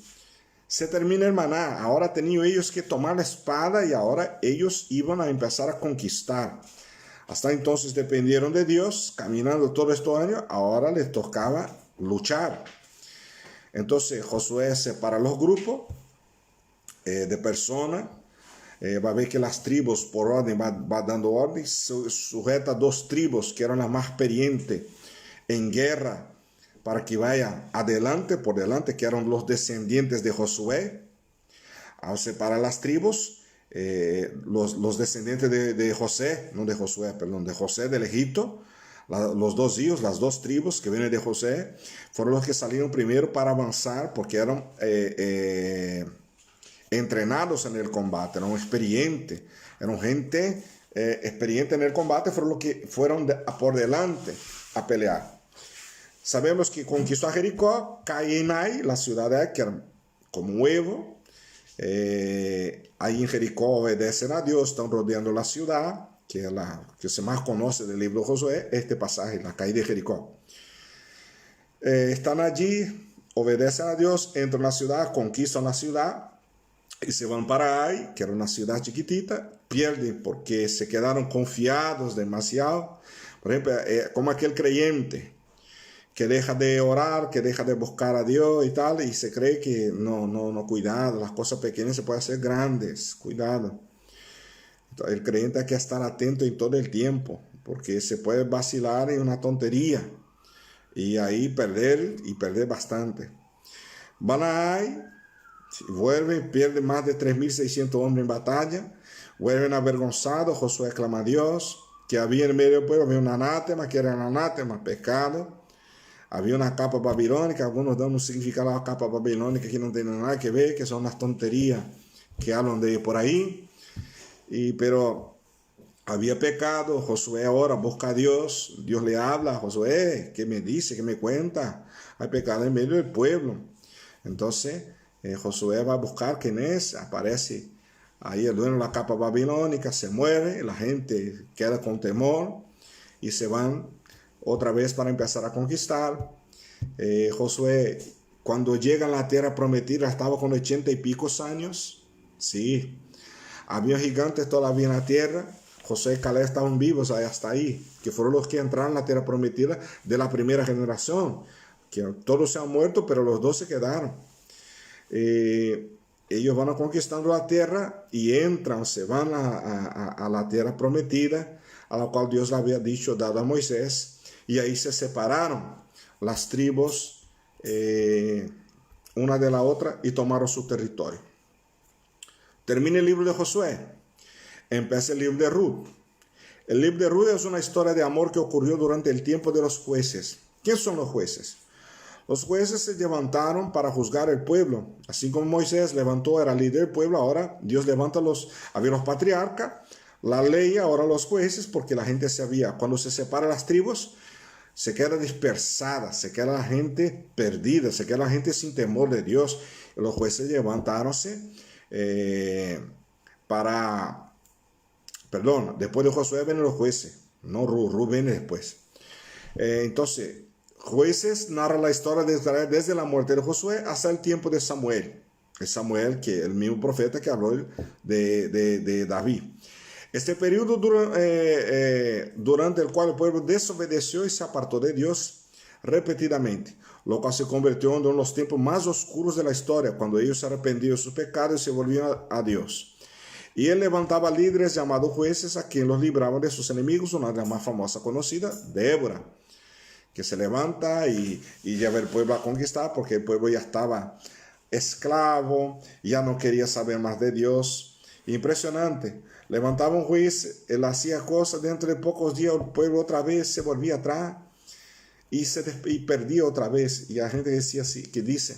Speaker 1: se termina el maná. Ahora tenían ellos que tomar la espada y ahora ellos iban a empezar a conquistar. Hasta entonces dependieron de Dios, caminando todos estos años, ahora les tocaba luchar. Entonces Josué separa los grupos de personas, va a ver que las tribus por orden va dando orden, sujeta 2 tribus que eran las más experientes en guerra para que vaya adelante, por delante, que eran los descendientes de Josué. Al separar las tribus, los descendientes de José, no de Josué, perdón, de José del Egipto, los dos hijos, las dos tribus que vienen de José, fueron los que salieron primero para avanzar, porque eran entrenados en el combate, eran experientes, eran gente experiente en el combate, fueron los que fueron por delante a pelear. Sabemos que conquistó a Jericó, cae en Ai, la ciudad de Ai, que era como un huevo. Ahí en Jericó obedecen a Dios, están rodeando la ciudad, que es la que se más conoce del libro de Josué, este pasaje, la caída de Jericó. Están allí, obedecen a Dios, entran a la ciudad, conquistan la ciudad y se van para Ai, que era una ciudad chiquitita, pierden porque se quedaron confiados demasiado. Por ejemplo, como aquel creyente que deja de orar, que deja de buscar a Dios y tal, y se cree que no, cuidado, las cosas pequeñas se pueden hacer grandes, cuidado. Entonces, el creyente hay que estar atento en todo el tiempo, porque se puede vacilar en una tontería, y ahí perder bastante. Van a Ai, vuelven, pierden más de 3.600 hombres en batalla, vuelven avergonzados. Josué clama a Dios, que había en medio del pueblo, había un anátema, que era un anátema, pecado. Había una capa babilónica, algunos dan un significado a la capa babilónica que no tienen nada que ver, que son unas tonterías que hablan de por ahí. Pero había pecado. Josué ahora busca a Dios, Dios le habla: Josué, ¿qué me dice? ¿Qué me cuenta? Hay pecado en medio del pueblo. Entonces Josué va a buscar quién es, aparece ahí el dueño de la capa babilónica, se muere, la gente queda con temor y se van otra vez para empezar a conquistar. Josué, cuando llega a la tierra prometida, estaba con 80 y pico años. Sí, había gigantes todavía en la tierra. José y Caleb estaban vivos hasta ahí, que fueron los que entraron en la tierra prometida de la primera generación, que todos se han muerto, pero los dos se quedaron. Ellos van conquistando la tierra y entran, se van a la tierra prometida, a la cual Dios le había dicho, dado a Moisés. Y ahí se separaron las tribus una de la otra y tomaron su territorio. Termina el libro de Josué. Empieza el libro de Ruth. El libro de Ruth es una historia de amor que ocurrió durante el tiempo de los jueces. ¿Quiénes son los jueces? Los jueces se levantaron para juzgar el pueblo. Así como Moisés levantó, era líder del pueblo, ahora Dios levanta había los patriarcas, la ley, ahora los jueces, porque la gente sabía, cuando se separan las tribus, se queda dispersada, se queda la gente perdida, se queda la gente sin temor de Dios. Los jueces levantáronse después de Josué vienen los jueces, no Ruth viene después. Entonces, Jueces narra la historia de Israel desde la muerte de Josué hasta el tiempo de Samuel. Es Samuel, que el mismo profeta que habló de David. Este periodo durante el cual el pueblo desobedeció y se apartó de Dios repetidamente, lo cual se convirtió en uno de los tiempos más oscuros de la historia, cuando ellos se arrepintieron de sus pecados y se volvieron a Dios. Y él levantaba líderes llamados jueces, a quien los libraban de sus enemigos. Una de las más famosas conocida, Débora, que se levanta y lleva el pueblo a conquistar, porque el pueblo ya estaba esclavo, ya no quería saber más de Dios. Impresionante. Levantaba un juez, él hacía cosas, dentro de pocos días el pueblo otra vez se volvía atrás y perdía otra vez. Y la gente decía así, que dice: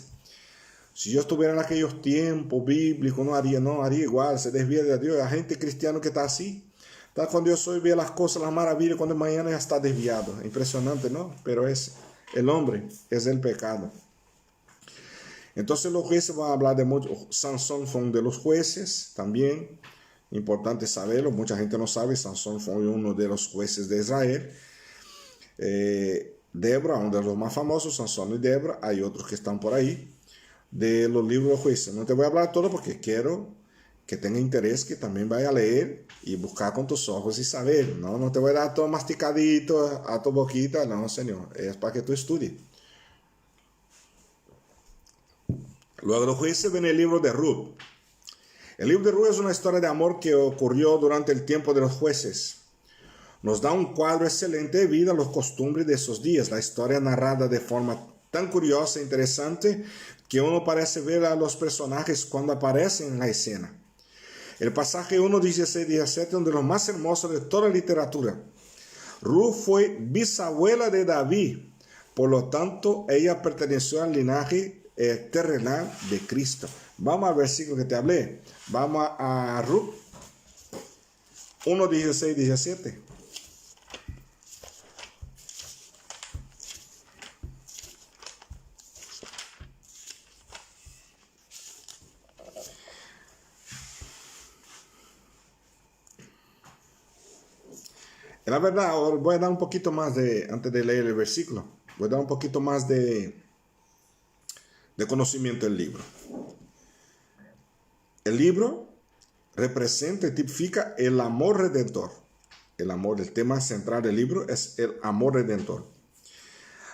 Speaker 1: si yo estuviera en aquellos tiempos bíblicos, no haría igual, se desvía de Dios. La gente cristiana que está así, está con Dios hoy, ve las cosas, las maravillas, cuando mañana ya está desviado. Impresionante, ¿no? Pero es el hombre, es el pecado. Entonces los jueces van a hablar de mucho. Sansón fue uno de los jueces también. Importante saberlo, mucha gente no sabe. Sansón fue uno de los jueces de Israel. Débora, uno de los más famosos, Sansón y Débora. Hay otros que están por ahí, de los libros de jueces. No te voy a hablar todo porque quiero que tenga interés, que también vaya a leer y buscar con tus ojos y saber. No te voy a dar todo masticadito a tu boquita. No, Señor, es para que tú estudies. Luego de los jueces viene el libro de Ruth. El libro de Ruth es una historia de amor que ocurrió durante el tiempo de los jueces. Nos da un cuadro excelente de vida, los costumbres de esos días. La historia narrada de forma tan curiosa e interesante que uno parece ver a los personajes cuando aparecen en la escena. El pasaje 1:16-17 es uno de los más hermosos de toda la literatura. Ruth fue bisabuela de David, por lo tanto ella perteneció al linaje terrenal de Cristo. Vamos al versículo que te hablé. Vamos a Ruth 1:16-17. La verdad, voy a dar un poquito más antes de leer el versículo, voy a dar un poquito más de conocimiento del libro. El libro representa y tipifica el amor redentor. El tema central del libro es el amor redentor.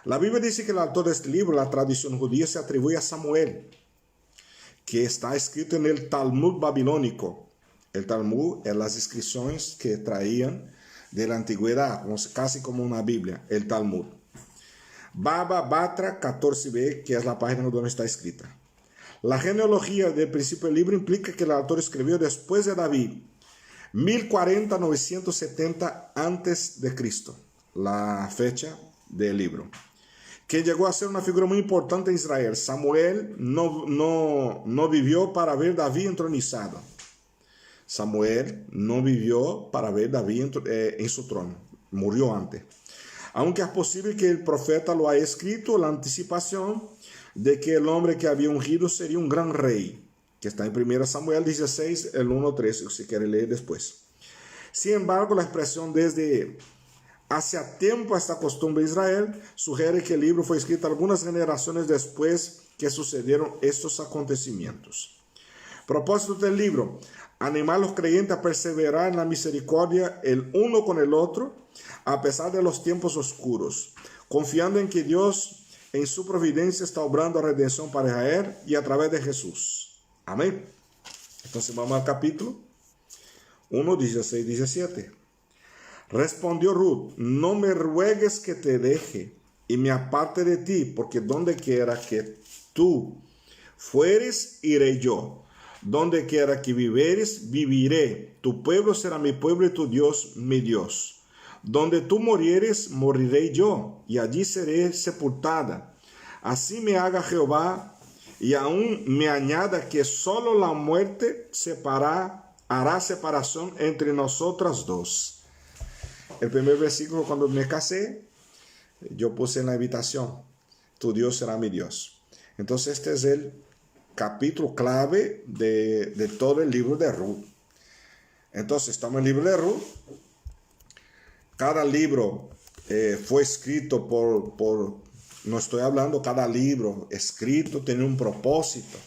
Speaker 1: La Biblia dice que el autor de este libro, la tradición judía, se atribuye a Samuel, que está escrito en el Talmud babilónico. El Talmud es las inscripciones que traían de la antigüedad, casi como una Biblia, el Talmud. Baba Batra 14b, que es la página donde está escrita. La genealogía del principio del libro implica que el autor escribió después de David, 1040-970 antes de Cristo, la fecha del libro, que llegó a ser una figura muy importante en Israel. Samuel no vivió para ver David entronizado. Samuel no vivió para ver David en su trono, murió antes. Aunque es posible que el profeta lo haya escrito, la anticipación de que el hombre que había ungido sería un gran rey, que está en 1 Samuel 16, el 1-3, si quiere leer después. Sin embargo, la expresión desde hace tiempo esta costumbre de Israel sugiere que el libro fue escrito algunas generaciones después que sucedieron estos acontecimientos. Propósito del libro: animar a los creyentes a perseverar en la misericordia el uno con el otro, a pesar de los tiempos oscuros, confiando en que Dios en su providencia está obrando redención para Israel y a través de Jesús. Amén. Entonces vamos al capítulo 1:16-17. Respondió Ruth: no me ruegues que te deje y me aparte de ti, porque donde quiera que tú fueres, iré yo. Donde quiera que viveres, viviré. Tu pueblo será mi pueblo y tu Dios mi Dios. Donde tú morieres, moriré yo, y allí seré sepultada. Así me haga Jehová, y aún me añada que solo la muerte hará separación entre nosotras dos. El primer versículo, cuando me casé, yo puse en la invitación: tu Dios será mi Dios. Entonces este es el capítulo clave de todo el libro de Ruth. Entonces estamos en el libro de Ruth. Cada libro fue escrito no estoy hablando, cada libro escrito tiene un propósito,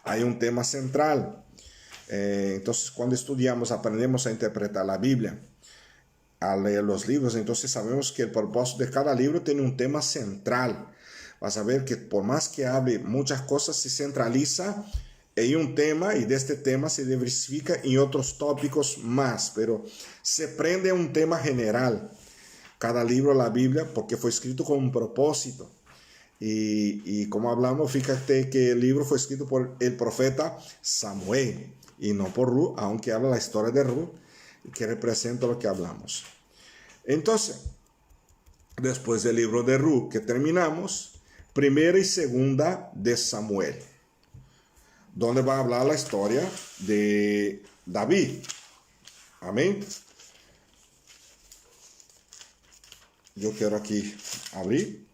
Speaker 1: hay un tema central. Entonces cuando estudiamos, aprendemos a interpretar la Biblia, a leer los libros, entonces sabemos que el propósito de cada libro tiene un tema central. Vas a ver que por más que hable muchas cosas, se centraliza en un tema, y de este tema se diversifica en otros tópicos más, pero se prende a un tema general. Cada libro de la Biblia, porque fue escrito con un propósito. Y como hablamos, fíjate que el libro fue escrito por el profeta Samuel y no por Ruth, aunque habla la historia de Ruth, que representa lo que hablamos. Entonces, después del libro de Ruth que terminamos, primera y segunda de Samuel, donde va a hablar la historia de David. Amén. Yo quiero aquí abrir.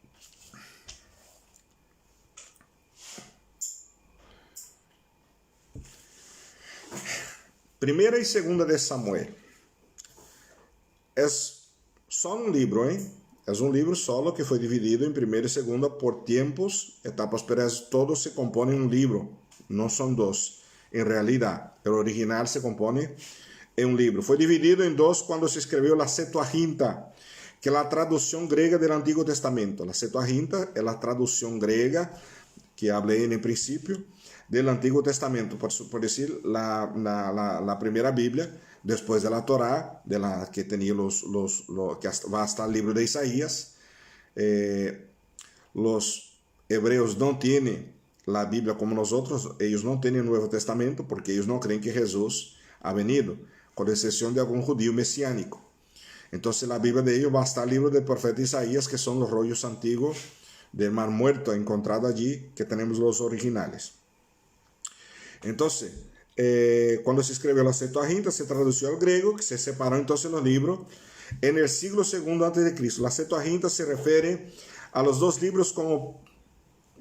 Speaker 1: Primera y segunda de Samuel. Es solo un libro, Es un libro solo que fue dividido en primera y segunda por tiempos, etapas, pero todo se compone en un libro, no son dos. En realidad, el original se compone en un libro. Fue dividido en dos cuando se escribió la Septuaginta, que es la traducción griega del Antiguo Testamento. La Septuaginta es la traducción griega que hablé en el principio del Antiguo Testamento, por decir la primera Biblia después de la Torá, de la que tenía que va hasta el libro de Isaías. Los hebreos no tienen la Biblia como nosotros, ellos no tienen Nuevo Testamento porque ellos no creen que Jesús ha venido, con excepción de algún judío mesiánico. Entonces la Biblia de ellos va hasta el libro del profeta Isaías, que son los rollos antiguos del Mar Muerto encontrado allí, que tenemos los originales. Entonces, cuando se escribió la Septuaginta, se tradució al griego, que se separó entonces los libros en el siglo II antes de Cristo. La Septuaginta se refiere a los dos libros como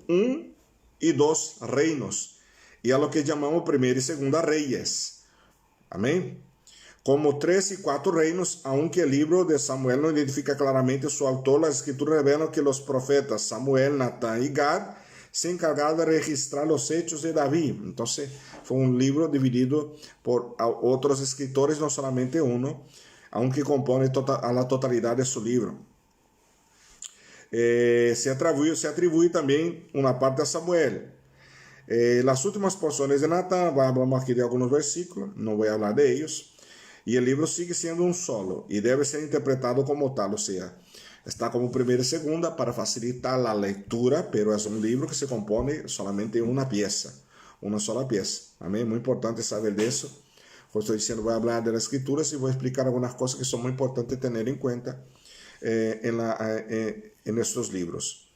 Speaker 1: un y dos reinos, y a lo que llamamos primera y segunda reyes. Amén. Como 3 y 4 reinos, aunque el libro de Samuel no identifica claramente su autor, las escrituras revelan que los profetas Samuel, Natán y Gad se encargaron de registrar los hechos de David. Entonces fue un libro dividido por otros escritores, no solamente uno, aunque compone a la totalidad de su libro. Se atribuye también una parte a Samuel. Las últimas porciones de Natán, hablamos aquí de algunos versículos, no voy a hablar de ellos. Y el libro sigue siendo un solo y debe ser interpretado como tal, o sea, está como primera y segunda para facilitar la lectura, pero es un libro que se compone solamente de una pieza, una sola pieza. Amén, muy importante saber de eso. Como estoy diciendo, voy a hablar de las escrituras y voy a explicar algunas cosas que son muy importantes tener en cuenta en estos libros.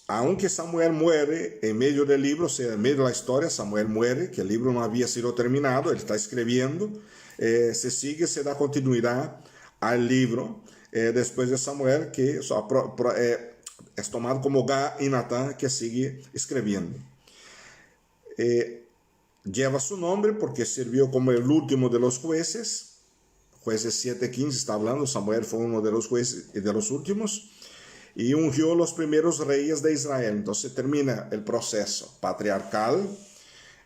Speaker 1: Aunque Samuel muere en medio del libro, o sea, en medio de la historia, Samuel muere, que el libro no había sido terminado, él está escribiendo, se da continuidad al libro después de Samuel, que es tomado como Gad y Natán, que sigue escribiendo. Lleva su nombre porque sirvió como el último de los jueces. Jueces 7:15 está hablando, Samuel fue uno de los jueces y de los últimos. Y ungió los primeros reyes de Israel. Entonces termina el proceso patriarcal,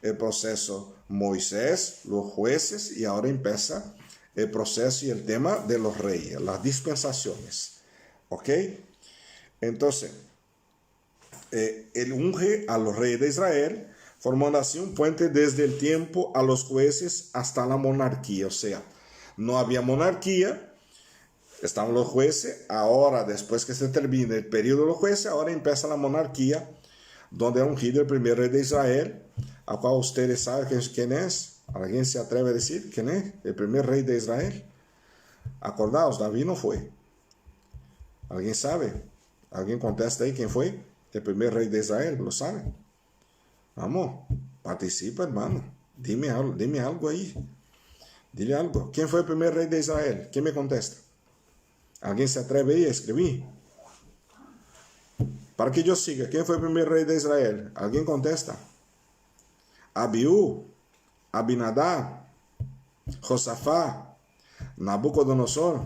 Speaker 1: el proceso Moisés, los jueces, y ahora empieza el proceso y el tema de los reyes, las dispensaciones. ¿Ok? Entonces, él unge a los reyes de Israel, formando así un puente desde el tiempo a los jueces hasta la monarquía. O sea, no había monarquía. Estaban los jueces, ahora después que se termina el periodo de los jueces, ahora empieza la monarquía, donde ha ungido el primer rey de Israel, a cual ustedes saben quién es. ¿Alguien se atreve a decir quién es el primer rey de Israel? Acordaos, David no fue. ¿Alguien sabe? ¿Alguien contesta ahí quién fue el primer rey de Israel? ¿Lo sabe? Vamos, participa, hermano. Dime algo ahí. Dile algo. ¿Quién fue el primer rey de Israel? ¿Quién me contesta? ¿Alguien se atreve ahí a escribir? Para que yo siga, ¿quién fue el primer rey de Israel? ¿Alguien contesta? Abiú, Abinadab, Josafá, Nabucodonosor.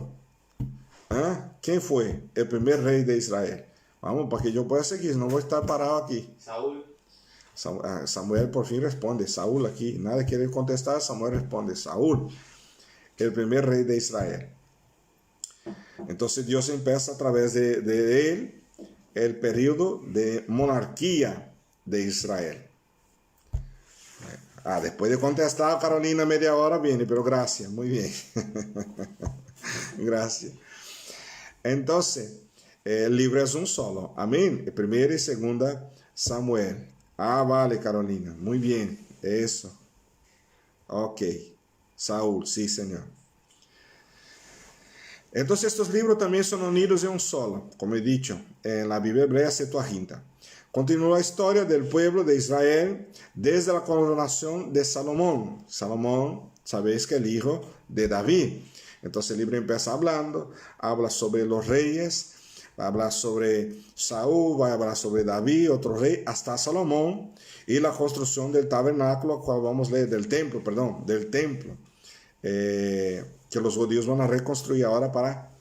Speaker 1: ¿Quién fue el primer rey de Israel? Vamos, para que yo pueda seguir, no voy a estar parado aquí.
Speaker 2: Saúl.
Speaker 1: Samuel por fin responde, Saúl aquí. Nadie quiere contestar, Samuel responde, Saúl, el primer rey de Israel. Entonces Dios empieza a través de él el periodo de monarquía de Israel. Después de contestar, Carolina, media hora viene, pero gracias, muy bien. Gracias. Entonces, el libro es un solo, amén. Primera y segunda Samuel. Vale, Carolina, muy bien, eso. Ok, Saúl, sí, Señor. Entonces estos libros también son unidos en un solo, como he dicho, en la Biblia hebrea Septuaginta. Continúa la historia del pueblo de Israel desde la coronación de Salomón. Salomón, sabéis que es el hijo de David. Entonces el libro empieza habla sobre los reyes, va a hablar sobre Saúl, va a hablar sobre David, otro rey, hasta Salomón, y la construcción del tabernáculo, cual vamos a leer, del templo, que los judíos van a reconstruir ahora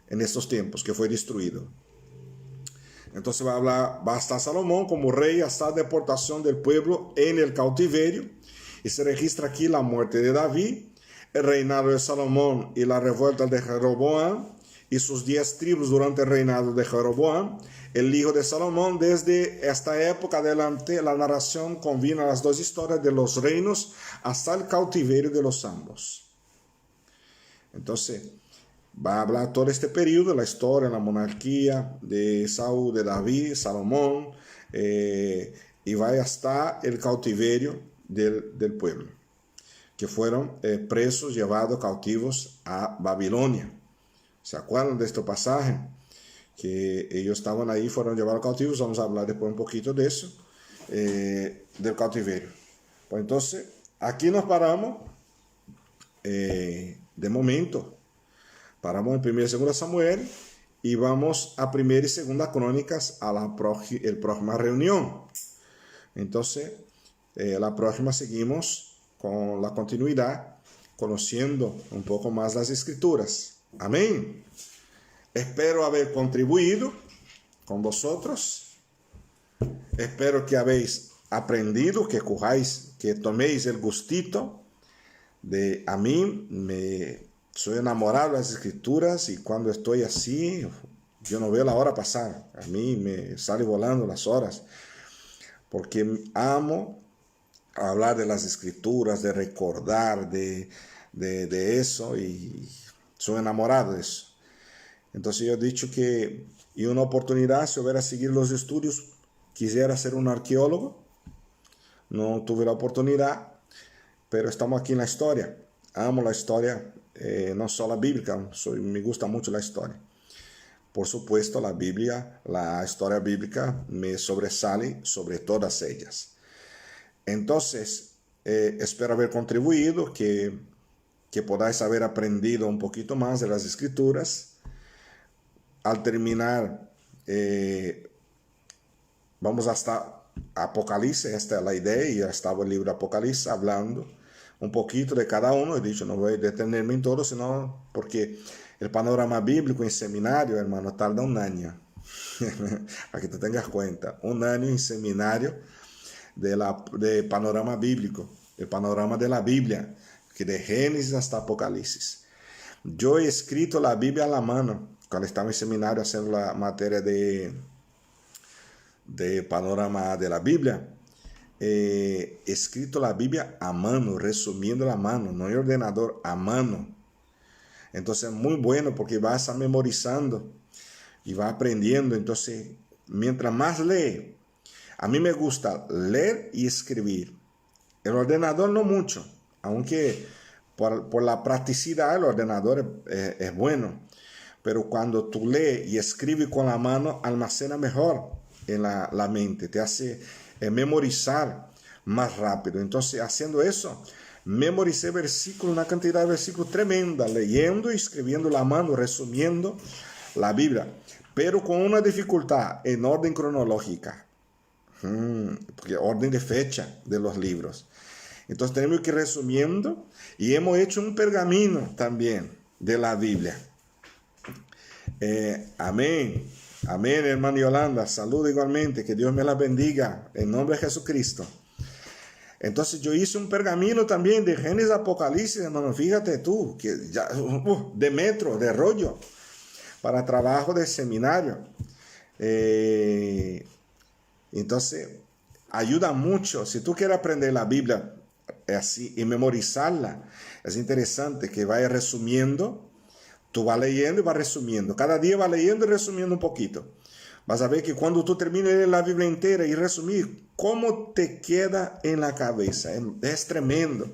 Speaker 1: en estos tiempos, que fue destruido. Entonces va hasta Salomón como rey hasta la deportación del pueblo en el cautiverio, y se registra aquí la muerte de David, el reinado de Salomón y la revuelta de Jeroboam, y sus 10 tribus durante el reinado de Jeroboam, el hijo de Salomón. Desde esta época adelante, la narración combina las dos historias de los reinos hasta el cautiverio de los ambos. Entonces, Va a hablar todo este periodo, la historia, la monarquía de Saúl, de David, Salomón, y va hasta el cautiverio del pueblo, que fueron presos, llevados cautivos a Babilonia. ¿Se acuerdan de este pasaje? Que ellos estaban ahí, fueron llevados cautivos. Vamos a hablar después un poquito de eso, del cautiverio. Pues entonces, aquí nos paramos de momento. Paramos en 1 y 2 Samuel y vamos a 1 y 2 Crónicas a la próxima reunión. Entonces, la próxima seguimos con la continuidad, conociendo un poco más las Escrituras. Amén. Espero haber contribuido con vosotros. Espero que habéis aprendido, que cojáis, que toméis el gustito de a mí. Soy enamorado de las Escrituras y cuando estoy así, yo no veo la hora pasar. A mí me sale volando las horas porque amo hablar de las Escrituras, de recordar de eso, y soy enamorado de eso. Entonces yo he dicho que en una oportunidad, si hubiera seguido los estudios, quisiera ser un arqueólogo. No tuve la oportunidad, pero estamos aquí en la historia. Amo la historia, no solo la bíblica, me gusta mucho la historia. Por supuesto, la Biblia, la historia bíblica me sobresale sobre todas ellas. Entonces, espero haber contribuido, que podáis haber aprendido un poquito más de las Escrituras. Al terminar, vamos hasta Apocalipsis. Esta es la idea, y ya estaba el libro de Apocalipsis hablando un poquito de cada uno. He dicho, no voy a detenerme en todo, sino porque el panorama bíblico en seminario, hermano, tarda un año. Para que te tengas cuenta, un año en seminario de panorama bíblico, el panorama de la Biblia, que de Génesis hasta Apocalipsis. Yo he escrito la Biblia a la mano cuando estaba en seminario haciendo la materia de panorama de la Biblia. He escrito la Biblia a mano, resumiendo a mano, no en ordenador, a mano. Entonces es muy bueno porque vas a memorizando y vas aprendiendo. Entonces, mientras más lee, a mí me gusta leer y escribir. El ordenador no mucho, aunque por la practicidad el ordenador es bueno. Pero cuando tú lees y escribes con la mano, almacena mejor en la mente, te hace memorizar más rápido. Entonces, haciendo eso, memoricé versículos, una cantidad de versículos tremenda, leyendo y escribiendo la mano, resumiendo la Biblia, pero con una dificultad en orden cronológica, porque orden de fecha de los libros. Entonces tenemos que ir resumiendo, y hemos hecho un pergamino también de la Biblia. Amén. Amén, hermano Yolanda. Saludo igualmente. Que Dios me la bendiga. En nombre de Jesucristo. Entonces yo hice un pergamino también de Génesis Apocalipsis, hermano. Fíjate tú, que ya, de metro, de rollo, para trabajo de seminario. Entonces, ayuda mucho. Si tú quieres aprender la Biblia así y memorizarla, es interesante que vaya resumiendo. Tú vas leyendo y vas resumiendo. Cada día vas leyendo y resumiendo un poquito. Vas a ver que cuando tú termines de leer la Biblia entera y resumir, cómo te queda en la cabeza. Es tremendo.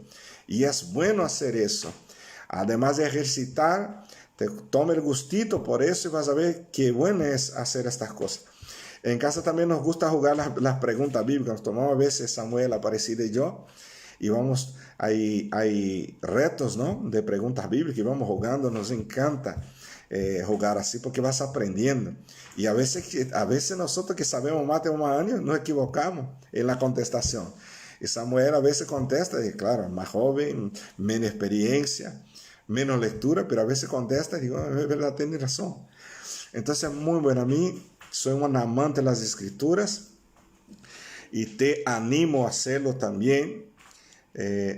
Speaker 1: Y es bueno hacer eso. Además de ejercitar, te toma el gustito por eso y vas a ver qué bueno es hacer estas cosas. En casa también nos gusta jugar las preguntas bíblicas. Nos tomamos a veces Samuel, Aparecida y yo. Y vamos, hay retos, ¿no?, de preguntas bíblicas, y vamos jugando. Nos encanta jugar así porque vas aprendiendo. Y a veces nosotros que sabemos más de un año nos equivocamos en la contestación. Y Samuel a veces contesta, y claro, más joven, menos experiencia, menos lectura, pero a veces contesta y digo, es verdad, tiene razón. Entonces, muy bueno. A mí soy un amante de las Escrituras y te animo a hacerlo también.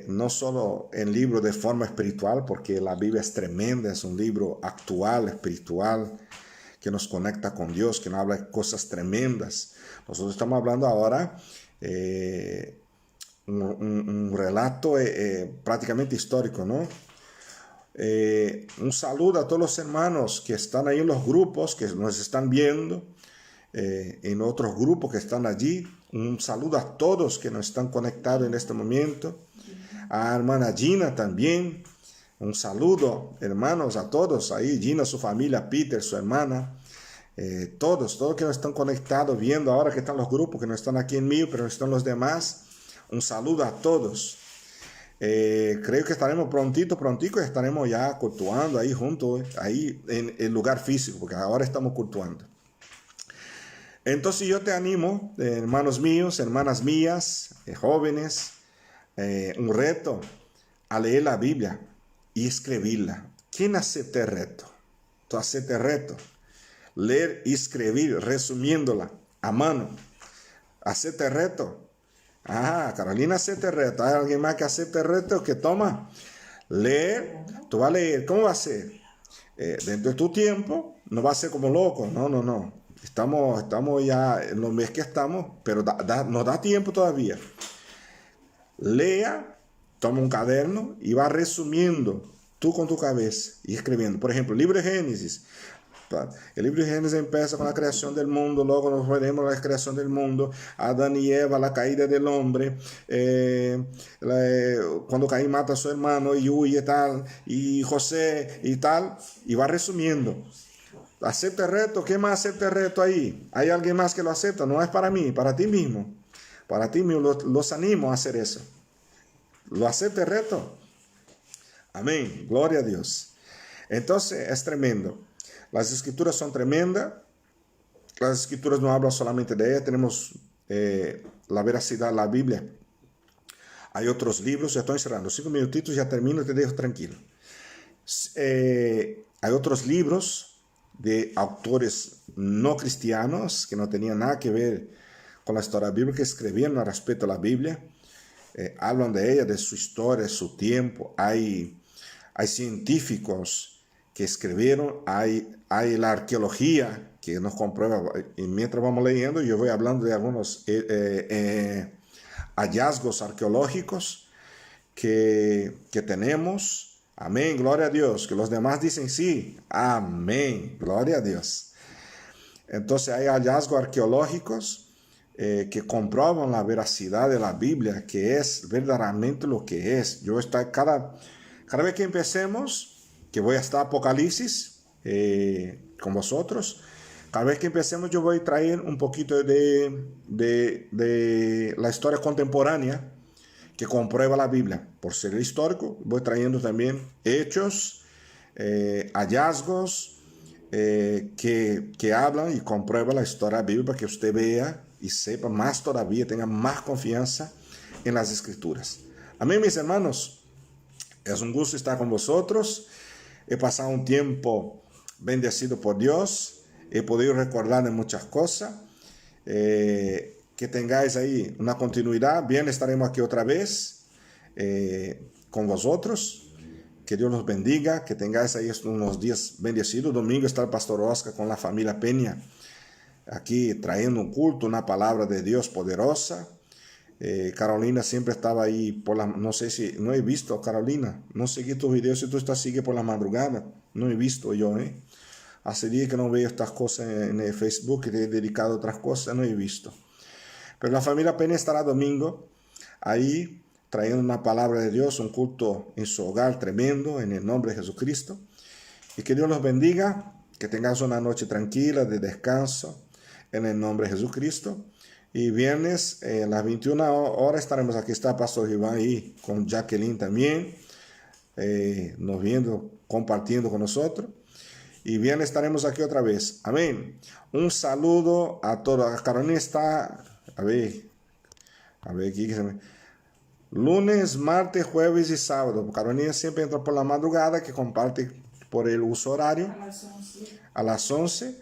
Speaker 1: No solo en libro de forma espiritual, porque la Biblia es tremenda, es un libro actual, espiritual, que nos conecta con Dios, que nos habla de cosas tremendas. Nosotros estamos hablando ahora un relato prácticamente histórico, ¿no? Un saludo a todos los hermanos que están ahí en los grupos, que nos están viendo, en otros grupos que están allí. Un saludo a todos que nos están conectados en este momento. A hermana Gina también. Un saludo, hermanos, a todos ahí. Gina, su familia, Peter, su hermana. Todos que nos están conectados, viendo ahora que están los grupos, que no están aquí en mí, pero están los demás. Un saludo a todos. Creo que estaremos prontito, estaremos ya cultuando ahí juntos, ahí en el lugar físico, porque ahora estamos cultuando. Entonces yo te animo, hermanos míos, hermanas mías, jóvenes, un reto a leer la Biblia y escribirla. ¿Quién acepta el reto? ¿Tú aceptas el reto? Leer y escribir, resumiéndola a mano. ¿Acepta el reto? Carolina acepta el reto. ¿Hay alguien más que acepte el reto? Que toma. Leer. Tú vas a leer. ¿Cómo va a ser? Dentro de tu tiempo. No va a ser como loco. No. Estamos ya en los meses que estamos. Pero nos da tiempo todavía. Lea. Toma un caderno y va resumiendo. Tú con tu cabeza. Y escribiendo. Por ejemplo, el libro de Génesis. El libro de Génesis empieza con la creación del mundo, luego nos veremos la creación del mundo, Adán y Eva, la caída del hombre, cuando Caín mata a su hermano y huye tal, y José y tal, y va resumiendo. Acepta el reto. ¿Qué más acepta el reto ahí? ¿Hay alguien más que lo acepta? No es para mí, para ti mismo. Para ti mismo los animo a hacer eso. ¿Lo acepta el reto? Amén, gloria a Dios. Entonces es tremendo. Las escrituras son tremendas. Las escrituras no hablan solamente de ellas. Tenemos la veracidad de la Biblia. Hay otros libros. Ya estoy cerrando. 5 minutitos, ya termino y te dejo tranquilo. Hay otros libros de autores no cristianos que no tenían nada que ver con la historia bíblica, que escribieron respecto a la Biblia. Hablan de ella, de su historia, de su tiempo. Hay científicos que escribieron, hay la arqueología que nos comprueba, y mientras vamos leyendo yo voy hablando de algunos hallazgos arqueológicos que tenemos. Amén, gloria a Dios, que los demás dicen sí, amén, gloria a Dios. Entonces hay hallazgos arqueológicos que comprueban la veracidad de la Biblia, que es verdaderamente lo que es. Yo estoy cada vez que empecemos, que voy a estar Apocalipsis con vosotros. Cada vez que empecemos yo voy a traer un poquito de la historia contemporánea que comprueba la Biblia. Por ser histórico, voy trayendo también hechos, hallazgos que hablan y comprueban la historia bíblica para que usted vea y sepa más todavía, tenga más confianza en las Escrituras. Amén, mis hermanos. Es un gusto estar con vosotros. He pasado un tiempo bendecido por Dios. He podido recordar de muchas cosas. Que tengáis ahí una continuidad. Bien, estaremos aquí otra vez con vosotros. Que Dios los bendiga. Que tengáis ahí unos días bendecidos. Domingo está el pastor Oscar con la familia Peña. Aquí trayendo un culto, una palabra de Dios poderosa. Carolina siempre estaba ahí no sé si, no he visto Carolina, no seguí tus videos, si tú estás sigue por la madrugada, no he visto yo, hace días que no veo estas cosas en el Facebook, que te he dedicado a otras cosas, no he visto. Pero la familia Peña estará domingo ahí trayendo una palabra de Dios, un culto en su hogar tremendo, en el nombre de Jesucristo, y que Dios los bendiga, que tengas una noche tranquila de descanso en el nombre de Jesucristo. Y viernes a las 21 horas estaremos aquí. Está Pastor Iván ahí con Jacqueline también, nos viendo, compartiendo con nosotros. Y viernes estaremos aquí otra vez. Amén. Un saludo a todos. Carolina está, a ver aquí. Lunes, martes, jueves y sábado. Carolina siempre entra por la madrugada, que comparte por el uso horario. A las 11.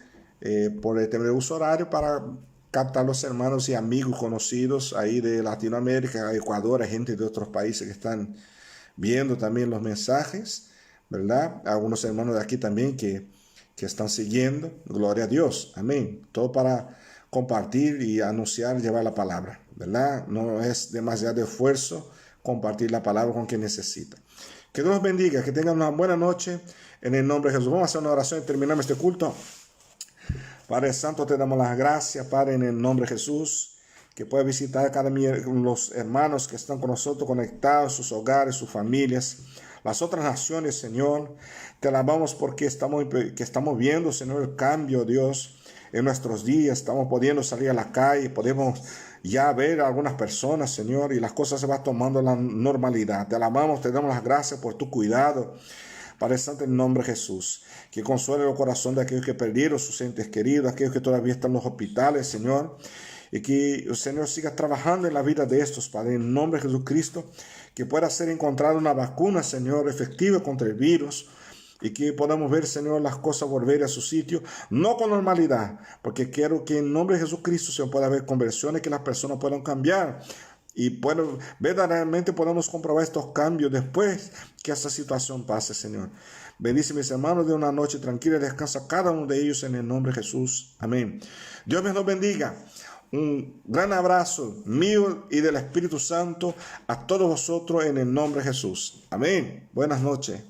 Speaker 1: Por el tema del uso horario para captar los hermanos y amigos conocidos ahí de Latinoamérica, Ecuador, gente de otros países que están viendo también los mensajes, ¿verdad? Algunos hermanos de aquí también que están siguiendo. Gloria a Dios, amén. Todo para compartir y anunciar, llevar la palabra, ¿verdad? No es demasiado esfuerzo compartir la palabra con quien necesita. Que Dios los bendiga, que tengan una buena noche en el nombre de Jesús. Vamos a hacer una oración y terminamos este culto. Padre Santo, te damos las gracias, Padre, en el nombre de Jesús, que pueda visitar a cada los hermanos que están con nosotros conectados, sus hogares, sus familias, las otras naciones, Señor. Te alabamos porque estamos viendo, Señor, el cambio, Dios, en nuestros días. Estamos pudiendo salir a la calle, podemos ya ver a algunas personas, Señor, y las cosas se van tomando la normalidad. Te alabamos, te damos las gracias por tu cuidado. Padre Santo, en el nombre de Jesús, que consuele el corazón de aquellos que perdieron sus entes queridos, aquellos que todavía están en los hospitales, Señor, y que el Señor siga trabajando en la vida de estos, Padre, en el nombre de Jesucristo, que pueda ser encontrada una vacuna, Señor, efectiva contra el virus, y que podamos ver, Señor, las cosas volver a su sitio, no con normalidad, porque quiero que en nombre de Jesucristo se pueda ver conversiones, que las personas puedan cambiar, y verdaderamente podemos comprobar estos cambios después que esta situación pase, Señor. Bendice mis hermanos de una noche tranquila y descansa cada uno de ellos en el nombre de Jesús. Amén. Dios me los bendiga. Un gran abrazo mío y del Espíritu Santo a todos vosotros en el nombre de Jesús. Amén. Buenas noches.